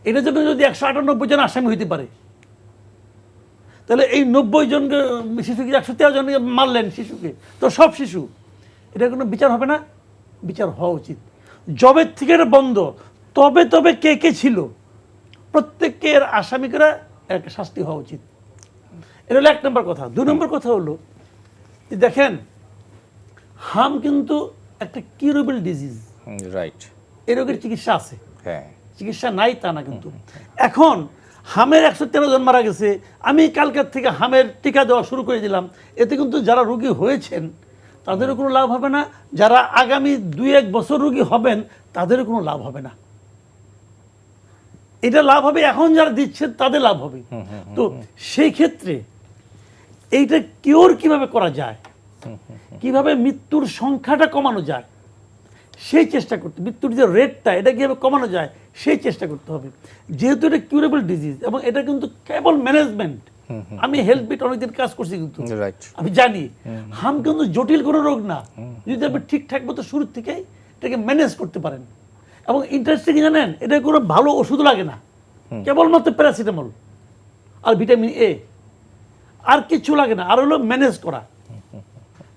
এটার জন্য যদি 198 জন আসামি হইতে পারে, তাহলে এই 90 জনকে শিশুকে 113 জনকে মারলেন শিশুকে, তো সব শিশু, এটা কোনো বিচার হবে না? বিচার হওয়া উচিত। জবের থেকে এটা বন্ধ, তবে কে ছিল প্রত্যেককে এর আসামি করে একটা শাস্তি হওয়া উচিত। এটা হলো 1 নম্বর কথা। 2 নম্বর কথা হলো দেখেন, হাম কিন্তু একটা কিউরেবল ডিজিজ। রাইট। এই রোগের চিকিৎসা আছে, হ্যাঁ, চিকিৎসা নাই তা না। কিন্তু এখন হামের 113 জন মারা গেছে, আমি কালকের থেকে হামের টিকা দেওয়া শুরু করে দিলাম, এতে কিন্তু যারা রোগী হয়েছেন তাদেরও কোনো লাভ হবে না, যারা আগামী 2-1 বছর রোগী হবেন তাদেরও কোনো লাভ হবে না। এটা লাভ হবে এখন যারা দিচ্ছেন তাদের লাভ হবে। তো সেই ক্ষেত্রে এইটা কিওর কিভাবে করা যায়, কিভাবে মৃত্যুর সংখ্যাটা কমানো যায় সেই চেষ্টা করতে, মৃত্যুর যে রেটটা এটা কীভাবে কমানো যায় সেই চেষ্টা করতে হবে। যেহেতু এটা কিউরেবল ডিজিজ এবং এটা কিন্তু কেবল ম্যানেজমেন্ট, আমি হেলথ বিট অনেকদিন কাজ করছি কিন্তু রাইট, আমি জানি হাম কিন্তু জটিল কোনো রোগ না, যদি আপনি ঠিকঠাক মতো শুরুর থেকেই এটাকে ম্যানেজ করতে পারেন। এবং ইন্টারেস্টিং জানেন, এটা কোনো ভালো ওষুধ লাগে না, কেবলমাত্র প্যারাসিটামল আর ভিটামিন এ, আর কিছু লাগে না। আর হলো ম্যানেজ করা,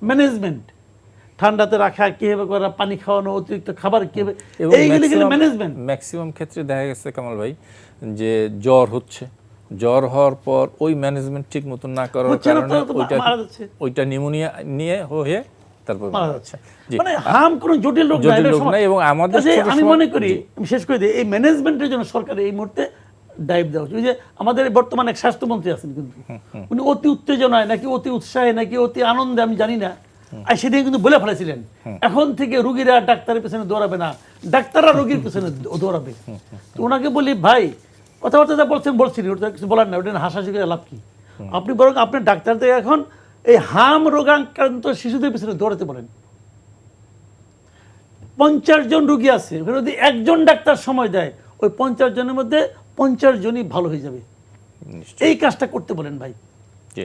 ম্যানেজমেন্ট, ঠান্ডাতে রাখা কীভাবে করা, পানি খাওয়ানো, অতিরিক্ত খাবার কীভাবে, এইগুলি কিন্তু ম্যানেজমেন্ট। ম্যাক্সিমাম ক্ষেত্রে দেখা গেছে কামাল ভাই যে জ্বর হচ্ছে, জ্বর হওয়ার পর ওই ম্যানেজমেন্ট ঠিক মতন না করার কারণে ওইটা নিউমোনিয়া নিয়ে হয়ে তারপর মারা যাচ্ছে। মানে হাম কোনো জটিল রোগ নাই। এবং আমাদের আমি মনে করি, আমি শেষ করে দিই, এই ম্যানেজমেন্টের জন্য সরকার এই মুহূর্তে ডাইভ দেওয়া উচিত। যে আমাদের বর্তমানে এক স্বাস্থ্যমন্ত্রী আছেন কিন্তু উনি অতি উত্তেজনায় নাকি অতি উৎসাহে নাকি অতি আনন্দে আমি জানি না, আর সেদিকে কিন্তু বলে ফেলেছিলেন এখন থেকে রোগীরা ডাক্তারের পেছনে দৌড়াবে না, ডাক্তাররা রোগীর পেছনে দৌড়াবে। তো ওনাকে বলি ভাই কথাবার্তা যা বলছিলেন ওটা কিছু বলার না, ওটা হাসাহাসি করে লাভ কি? আপনি বরং আপনার ডাক্তারদের এখন এই হাম রোগাক্রান্ত শিশুদের পেছনে দৌড়াতে বলেন। 50 জন রোগী আছে, যদি একজন ডাক্তার সময় দেয় ওই 50 জনের মধ্যে 50 জনই ভালো হয়ে যাবে। এই কাজটা করতে বলেন ভাই। জি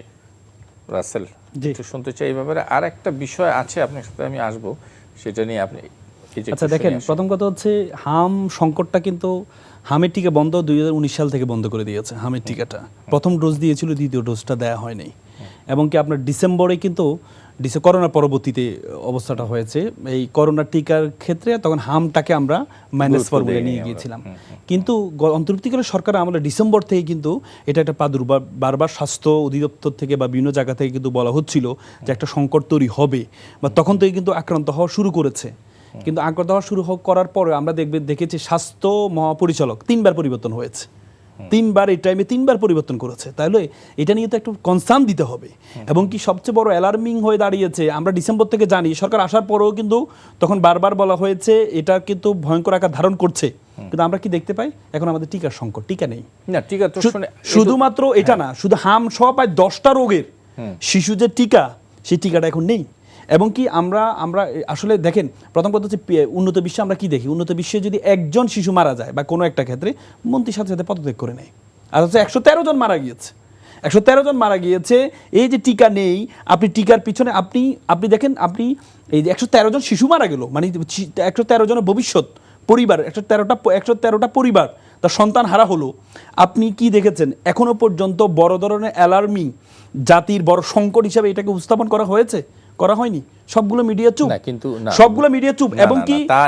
রাসেল, একটু শুনতে চাই এই ব্যাপারে। আর একটা বিষয় আছে আপনার সাথে আমি আসবো, সেটা নিয়ে আপনি। আচ্ছা দেখেন, প্রথম কথা হচ্ছে হাম সংকটটা কিন্তু হামের টিকা বন্ধ 2019 সাল থেকে বন্ধ করে দিয়েছে। হামের টিকাটা প্রথম ডোজ দিয়েছিল, দ্বিতীয় ডোজটা দেওয়া হয়নি। এবং কি আপনার ডিসেম্বরে কিন্তু করোনা পরবর্তীতে অবস্থাটা হয়েছে, এই করোনা টিকার ক্ষেত্রে তখন হামটাকে আমরা মাইনাস ফর্মুলা নিয়ে গিয়েছিলাম। কিন্তু অন্তর্বর্তীকালীন সরকার আমলে ডিসেম্বর থেকে কিন্তু এটা একটা প্রাদুর্ভাব, বারবার স্বাস্থ্য অধিদপ্তর থেকে বা বিভিন্ন জায়গা থেকে কিন্তু বলা হচ্ছিল যে একটা সংকট তৈরি হবে, বা তখন থেকে কিন্তু আক্রান্ত হওয়া শুরু করেছে। কিন্তু আক্রান্ত হওয়া শুরু করার পরে আমরা দেখেছি স্বাস্থ্য মহাপরিচালক 3বার পরিবর্তন হয়েছে, 3বার এই টাইমে 3বার পরিবর্তন করেছে। তাহলে এটা নিয়ে তো একটু কনসার্ন দিতে হবে। এবং কি সবচেয়ে বড় অ্যালার্মিং হয়ে দাঁড়িয়েছে, আমরা ডিসেম্বর থেকে জানি সরকার আসার পরেও কিন্তু তখন বারবার বলা হয়েছে এটা কিন্তু ভয়ঙ্কর আকার ধারণ করছে, কিন্তু আমরা কি দেখতে পাই এখন আমাদের টিকার সংকট, টিকা নেই। না টিকা তো শুধুমাত্র এটা না, শুধু হাম সহ প্রায় 10টা রোগের শিশু যে টিকা, সেই টিকাটা এখন নেই। এবং কি আমরা আসলে দেখেন, প্রথম কথা হচ্ছে উন্নত বিশ্বে আমরা কি দেখি, উন্নত বিশ্বে যদি একজন শিশু মারা যায় বা কোনো একটা ক্ষেত্রে মন্ত্রীর সাথে সাথে পদত্যাগ করে নেয়। আর হচ্ছে 113 জন মারা গিয়েছে, 113 জন মারা গিয়েছে। এই যে টিকা নেই, আপনি টিকার পিছনে আপনি দেখেন, আপনি এই যে 113 জন শিশু মারা গেল, মানে 113 জনের ভবিষ্যৎ পরিবার, 113টা পরিবার তার সন্তান হারা হলো। আপনি কি দেখেছেন এখনো পর্যন্ত বড় ধরনের অ্যালার্মিং জাতির বড় সংকট হিসাবে এটাকে উপস্থাপন করা হয়েছে? করা হয়নি। সবগুলো মিডিয়া চুপ, কিন্তু সবগুলো মিডিয়া চুপ। এবং কি তা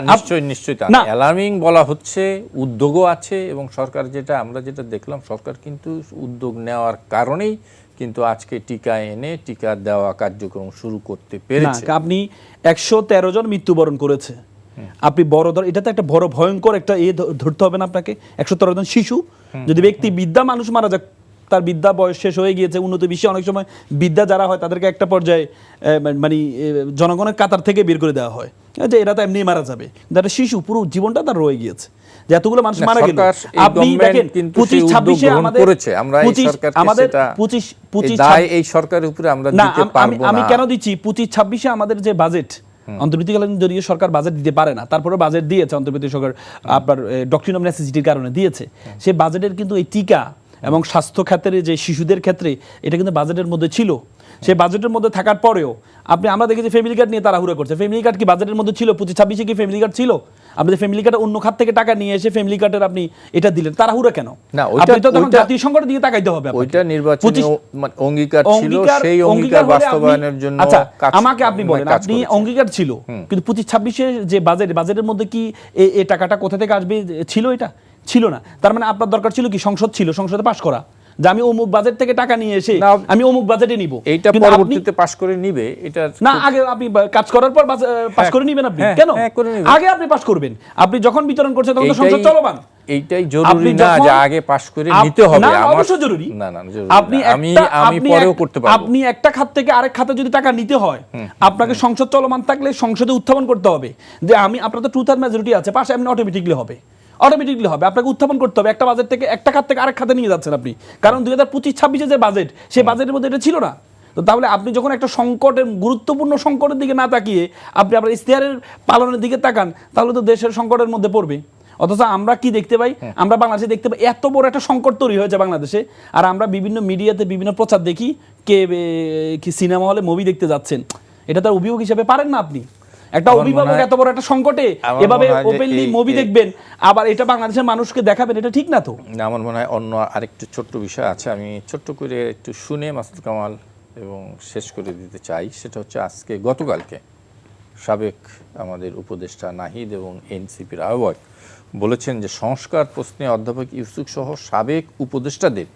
নিশ্চয়ই তা না, অ্যালার্মিং বলা হচ্ছে, উদ্যোগও আছে। এবং সরকার আমরা যেটা দেখলাম, সরকার কিন্তু উদ্যোগ নেওয়ার কারণেই কিন্তু আজকে টিকা এনে টিকা দেওয়া কার্যক্রম শুরু করতে পেরেছে। আপনি 113 জন মৃত্যুবরণ করেছে, আপনি এটা তো একটা বড় ভয়ঙ্কর একটা ধরতে হবে না আপনাকে। 113 জন শিশু, যদি ব্যক্তি বিদ্যা মানুষ মারা যাক, তার বিদ্যা বয়স শেষ হয়ে গিয়েছে। উন্নত বিশ্বে অনেক সময় বিদ্যা যারা হয় তাদেরকে একটা পর্যায়ে মানে জনগণের কাতার থেকে বের করে দেওয়া হয় যে এরা তো এমনি মারা যাবে, কিন্তু একটা শিশু পুরো জীবনটা তার রয়ে গিয়েছে, যে এতগুলো মানুষ মারা গেল। আপনি দেখেন 25-26-এ আমাদের 25 এই সরকারের উপরে আমরা দিতে পারবো না। আমি কেন দিচ্ছি, 25-26-এ আমাদের যে বাজেট, অন্তর্বর্তীকালীন যদিও সরকার বাজেট দিতে পারে না, তারপরে বাজেট দিয়েছে অন্তর্বর্তী সরকার, আপনার ডক্ট্রিন অফ নেসেসিটির কারণে দিয়েছে। সেই বাজেটের কিন্তু এই টিকা এবং স্বাস্থ্য খাতের যে শিশুদের ক্ষেত্রে এটা কিন্তু বাজেটের মধ্যে ছিল। সেই বাজেটের মধ্যে থাকার পরেও আমরা দেখেছি ফ্যামিলি কার্ড নিয়ে তাড়াহুড়া করছে। ফ্যামিলি কার্ড কি বাজেটের মধ্যে ছিল? 25-26-এ কি ফ্যামিলি কার্ড ছিল? আপনাদের ফ্যামিলি কার্ড অন্য খাত থেকে টাকা নিয়ে এসে ফ্যামিলি কার্ডের আপনি এটা দিলেন, তাড়াহুড়া কেন? আপনি তো তখন জাতীয় সংকট দিয়ে তাকাইতে হবে। ওইটা নির্বাচনী অঙ্গীকার ছিল, সেই অঙ্গীকার বাস্তবায়নের জন্য। আচ্ছা আমাকে আপনি বলেন, আপনি অঙ্গীকার ছিল, কিন্তু 25-26-এ যে বাজেটের মধ্যে কি এই টাকাটা কোথা থেকে আসবে ছিল? এটা ছিল না। তার মানে আপনার দরকার ছিল কি, সংসদ ছিল, সংসদে পাশ করা। যে আমি অমুক বাজেট থেকে টাকা নিয়ে এসে না, আমি অমুক বাজেটে নিব। এইটা কিন্তু আপনি- পরবর্তীতে পাশ করে নিবে, এটা না, আগে আপনি কাজ করার পর পাস করে নেবেন আপনি। হ্যাঁ, কেন? হ্যাঁ, করে নেবেন। আগে আপনি পাস করবেন। আপনি যখন বিতরণ করছেন তখন তো এইটাই- সংসদ চলমান। এইটাই জরুরি আপনি না যখন- যে আগে পাশ করে নিতে হবে। না, আমার অবশ্যই জরুরি। না না জরুরি আপনি না। আমি আপনি পরেও করতে পারবো। আপনি একটা খাত থেকে আরেক খাতে যদি টাকা নিতে হয়, আপনাকে সংসদ চলমান থাকলে সংসদে উত্থাপন করতে হবে যে আমি, আপনার তো 2/3 মেজরিটি আছে, পাশে এমনি অটোমেটিকলি হবে। আপনাকে উত্থাপন করতে হবে। একটা বাজেট থেকে একটা খাত থেকে আরেক খাতে নিয়ে যাচ্ছেন আপনি, কারণ 2025-26 যে বাজেট, সেই বাজেটের মধ্যে এটা ছিল না। তো তাহলে আপনি যখন একটা সংকটের, গুরুত্বপূর্ণ সংকটের দিকে না তাকিয়ে আপনি আপনার ইশতেহারের পালনের দিকে তাকান, তাহলে তো দেশের সংকটের মধ্যে পড়বে। অথচ আমরা কি দেখতে পাই, আমরা বাংলাদেশে দেখতে পাই এত বড় একটা সংকট তৈরি হয়েছে বাংলাদেশে, আর আমরা বিভিন্ন মিডিয়াতে বিভিন্ন প্রচার দেখি কি সিনেমা হলে মুভি দেখতে যাচ্ছেন। এটা তার অভিভাবক হিসেবে পারেন না আপনি? একটা আমার অভিভাবক মনে হয়- এত বড় একটা সংকটে আমার এভাবে মনে হয় যে ওপেনলি এই- মুভি দেখবেন, আবার এটা বাংলাদেশের মানুষকে দেখাবেন, এটা ঠিক না তো। না, আমার মনে হয় অন্য আরেকটু ছোট্ট বিষয় আছে, আমি ছোট্ট করে একটু শুনে মাসুদ কামাল এবং শেষ করে দিতে চাই। সেটা হচ্ছে গতকালকে সাবেক আমাদের উপদেষ্টা নাহিদ এবং এনসিপির আহ্বায়ক বলেছেন যে সংস্কার প্রশ্নে অধ্যাপক ইউসুফ সহ সাবেক উপদেষ্টাদের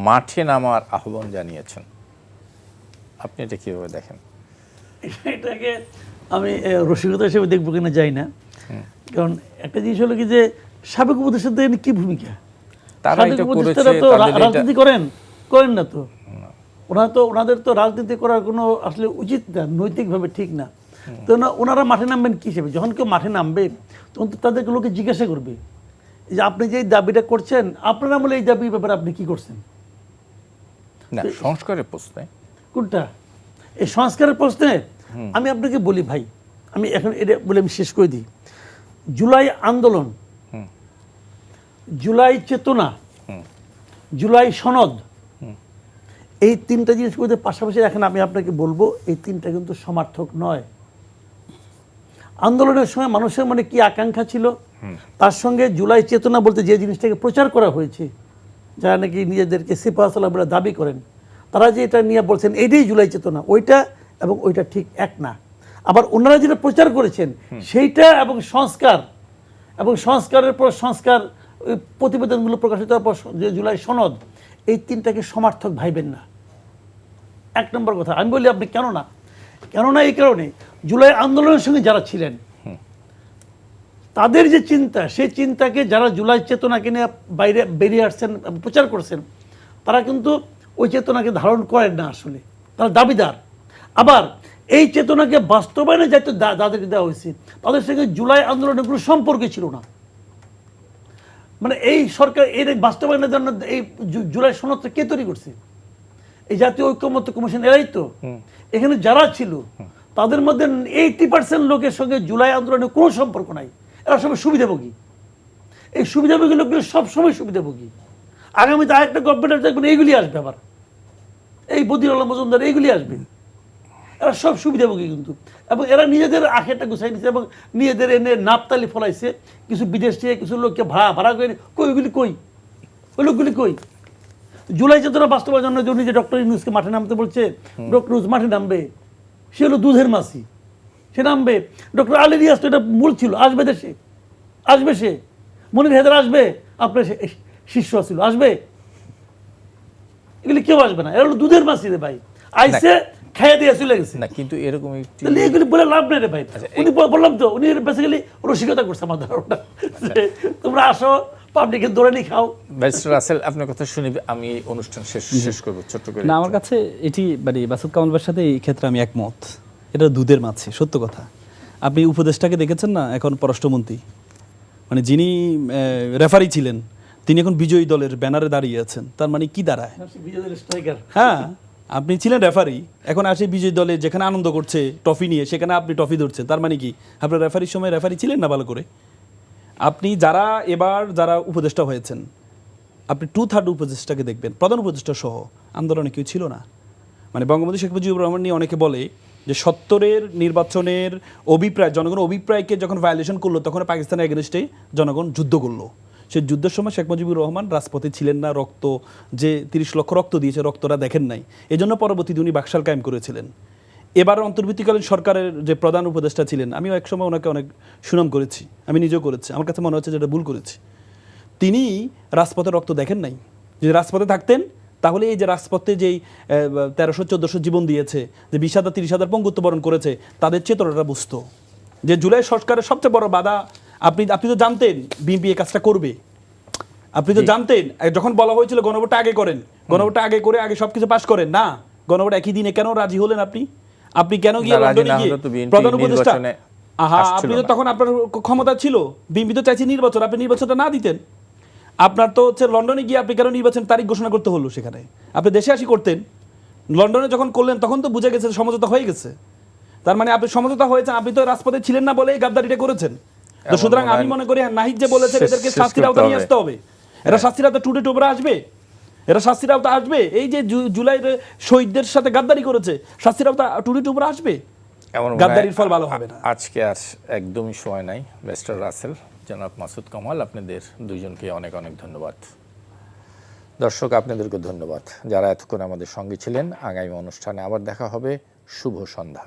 মাঠে নামার আহ্বান জানিয়েছেন। আপনি এটা কিভাবে দেখেন? এটাকে আমি রসিকতা হিসেবে দেখবো কিনা যাই না, কারণ একটা জিনিস হলো কি যে সাবেক উপদেষ্টাদের কি ভূমিকা? তারা সাবেক এটা উপদেষ্টারা করেছে, তো তাদের এটা- রাজনীতি করেন না তো। ওনাদের তো রাজনীতি করার কোনো আসলে উচিত না, নৈতিকভাবে ঠিক না। তো ওনারা মাঠে নামবেন কি হিসেবে? যখন কেউ মাঠে নামবে তখন তো তাদেরকে লোকে জিজ্ঞাসা করবে যে আপনি যে এই দাবিটা করছেন, আপনার আমলে এই দাবির ব্যাপারে আপনি কি করছেন? না, সংস্কারের প্রশ্নে কোনটা? এই সংস্কারের প্রশ্নে আমি আপনাকে বলি ভাই, আমি এখন এটা বলে আমি শেষ করে দিই। জুলাই আন্দোলন, জুলাই চেতনা, জুলাই সনদ, এই তিনটা জিনিস করতে পাশাপাশি এখন আমি আপনাকে বলবো এই তিনটা কিন্তু সমার্থক নয়। আন্দোলনের সময় মানুষের মনে কি আকাঙ্ক্ষা ছিল, তার সঙ্গে জুলাই চেতনা বলতে যে জিনিসটাকে প্রচার করা হয়েছে, যারা নাকি নিজেদেরকে সিপাহসালাম বলে দাবি করেন, তারা যে এটা নিয়ে বলছেন এটাই জুলাই চেতনা, ওইটা এবং ওইটা ঠিক এক না। আবার ওনারা যেটা প্রচার করেছেন সেইটা এবং সংস্কারের পর সংস্কার ওই প্রতিবেদনগুলো প্রকাশিত হওয়ার পর যে জুলাই সনদ, এই তিনটাকে সমার্থক ভাইবেন না। এক নম্বর কথা আমি বলি আপনি কেননা এই কারণে জুলাই আন্দোলনের সঙ্গে যারা ছিলেন তাদের যে চিন্তা, সেই চিন্তাকে যারা জুলাই চেতনাকে নিয়ে বাইরে বেরিয়ে আসছেন, প্রচার করছেন, তারা কিন্তু ওই চেতনাকে ধারণ করেন না, আসলে তারা দাবিদার। আবার এই চেতনাকে বাস্তবায়নে যাতে যাদেরকে দেওয়া হয়েছে তাদের সঙ্গে জুলাই আন্দোলনের কোনো সম্পর্ক ছিল না। মানে এই সরকার এর বাস্তবায়নের জন্য এই জুলাই সনদটা কে তৈরি করছে? এই জাতীয় ঐক্যমত্য কমিশন, এরাই তো। এখানে যারা ছিল তাদের মধ্যে 80% লোকের সঙ্গে জুলাই আন্দোলনের কোনো সম্পর্ক নাই, এরা সবাই সুবিধাভোগী। এই সুবিধাভোগী লোকগুলো সবসময় সুবিধাভোগী। আগামীতে আরেকটা গভর্নমেন্ট দেখবেন এইগুলি আসবে, আবার এই বদিউল আলম মজুমদার এইগুলি আসবে, এরা সব সুবিধাভোগী কিন্তু। এবং এরা নিজেদের আখেরটা গুছাই নিচ্ছে এবং নিজেদের এনে নাপতালি ফলাইছে, কিছু বিদেশ থেকে কিছু লোককে ভাড়া করে। ওইগুলি কই? ওই লোকগুলি কই? জুলাই চেতনা বাস্তবায়নের জন্য উনি যে ডক্টর ইউনূসকে মাঠে নামতে বলছে, ডক্টর ইউনূস মাঠে নামবে, সে হলো দুধের মাছি, সে নামবে। ডক্টর আলী রিয়াজ তো এটা মূল ছিল, আসবে দেশে, আসবে সে। মনির হেদার আসবে, আপনার শিষ্য ছিল, আসবে। এগুলি কেউ আসবে না, এরা হলো দুধের মাছি রে ভাই, আইসে খাইয়ে দিয়ে চলে গেছে না, কিন্তু এরকম একটি তাহলে এগুলি বলে লাভ নেই রে ভাই। উনি বললাম তো, উনি বেসিক্যালি রসিকতা করছে আমার ধারণা, তোমরা আসো পাবলিকে দৌড়ে নিয়ে খাও। ব্যারিস্টার রাসেল, আপনার কথা শুনে আমি অনুষ্ঠান শেষ করব ছোট্ট করে। না, আমার কাছে এটি মানে মাসুদ কামাল ভাইয়ের সাথে এই ক্ষেত্রে আমি একমত। এটা দুধের মাছি, সত্য কথা। আপনি উপদেষ্টাকে দেখেছেন না, এখন পররাষ্ট্রমন্ত্রী, মানে যিনি রেফারি ছিলেন, তিনি এখন বিজয়ী দলের ব্যানারে দাঁড়িয়ে আছেন। তার মানে কি দাঁড়ায়? হ্যাঁ, আপনি ছিলেন রেফারি, এখন আসে বিজয়ী দলে, যেখানে আনন্দ করছে ট্রফি নিয়ে, সেখানে আপনি ট্রফি ধরছেন। তার মানে কি আপনার রেফারির সময় রেফারি ছিলেন না ভালো করে? আপনি যারা উপদেষ্টা হয়েছেন, আপনি 2/3 উপদেষ্টাকে দেখবেন, প্রধান উপদেষ্টা সহ আন্দোলনে কেউ ছিল না। মানে বঙ্গবন্ধু শেখ মুজিবুর রহমান নিয়ে অনেকে বলে যে 70-এর নির্বাচনের অভিপ্রায়, জনগণ অভিপ্রায়কে যখন ভায়োলেশন করলো, তখন পাকিস্তানের এগেনস্টে জনগণ যুদ্ধ করলো। সেই যুদ্ধের সময় শেখ মুজিবুর রহমান রাজপথে ছিলেন না, যে 30 লক্ষ রক্ত দিয়েছে, রক্তরা দেখেন নাই। এই জন্য পরবর্তীতে উনি বাকশাল কায়েম করেছিলেন। এবার অন্তর্বর্তীকালীন সরকারের যে প্রধান উপদেষ্টা ছিলেন, আমিও একসময় ওনাকে অনেক সুনাম করেছি, আমি নিজেও করেছি। আমার কাছে মনে হচ্ছে যেটা ভুল করেছি। তিনি রাজপথে রক্ত দেখেন নাই। যদি রাজপথে থাকতেন তাহলে এই যে রাজপথে যেই 1300-1400 জীবন দিয়েছে, যে 20,000-30,000 পঙ্গুত্ব বরণ করেছে, তাদের চেতনাটা বুঝতো যে জুলাই সংস্কারের সবচেয়ে বড় বাধা। আপনি তো জানতেন বিএনপি এই কাজটা করবে, আপনি তো জানতেন। যখন বলা হয়েছিল গণভোটটা আগে করেন, গণভোটটা আগে করে আগে সবকিছু পাশ করেন, না গণভোট একই দিনে কেন রাজি হলেন আপনি কেন গিয়ে লন্ডনে গিয়ে প্রধান উপদেষ্টা, আপনি তো তখন আপনার ক্ষমতা ছিল, বিএনপি তো চাইছে নির্বাচন, আপনি নির্বাচনটা না দিতেন। আপনার তো হচ্ছে লন্ডনে গিয়ে আপনি কেন নির্বাচন তারিখ ঘোষণা করতে হলো? সেখানে আপনি দেশে আসি করতেন। লন্ডনে যখন করলেন তখন তো বুঝে গেছে সমঝোতা হয়ে গেছে। তার মানে আপনি সমঝোতা হয়েছে, আপনি তো রাজপথে ছিলেন না বলেই গাদ্দারিটা করেছেন। তো সুতরাং আমি মনে করি নাহিদ যে বলেছে এদেরকে শাস্তির আওতায় নিয়ে আসতে হবে। এরা শাস্তির আওতায় টুটে টুবরা আসবে, এরা শাস্তির আওতায় আসবে। এই যে জুলাইয়ের শহীদদের সাথে গাদ্দারি করেছে, শাস্তির আওতায় টুটে টুবরা আসবে, গাদ্দারির ফল ভালো হবে না। আজকে আর একদমই সময় নাই। মিস্টার রাসেল, জনাব মাসুদ কামাল, আপনাদের দুইজনকে অনেক অনেক ধন্যবাদ। দর্শক, আপনাদেরকে ধন্যবাদ যারা এতক্ষণ আমাদের সঙ্গে ছিলেন। আগামী অনুষ্ঠানে আবার দেখা হবে। শুভ সন্ধ্যা।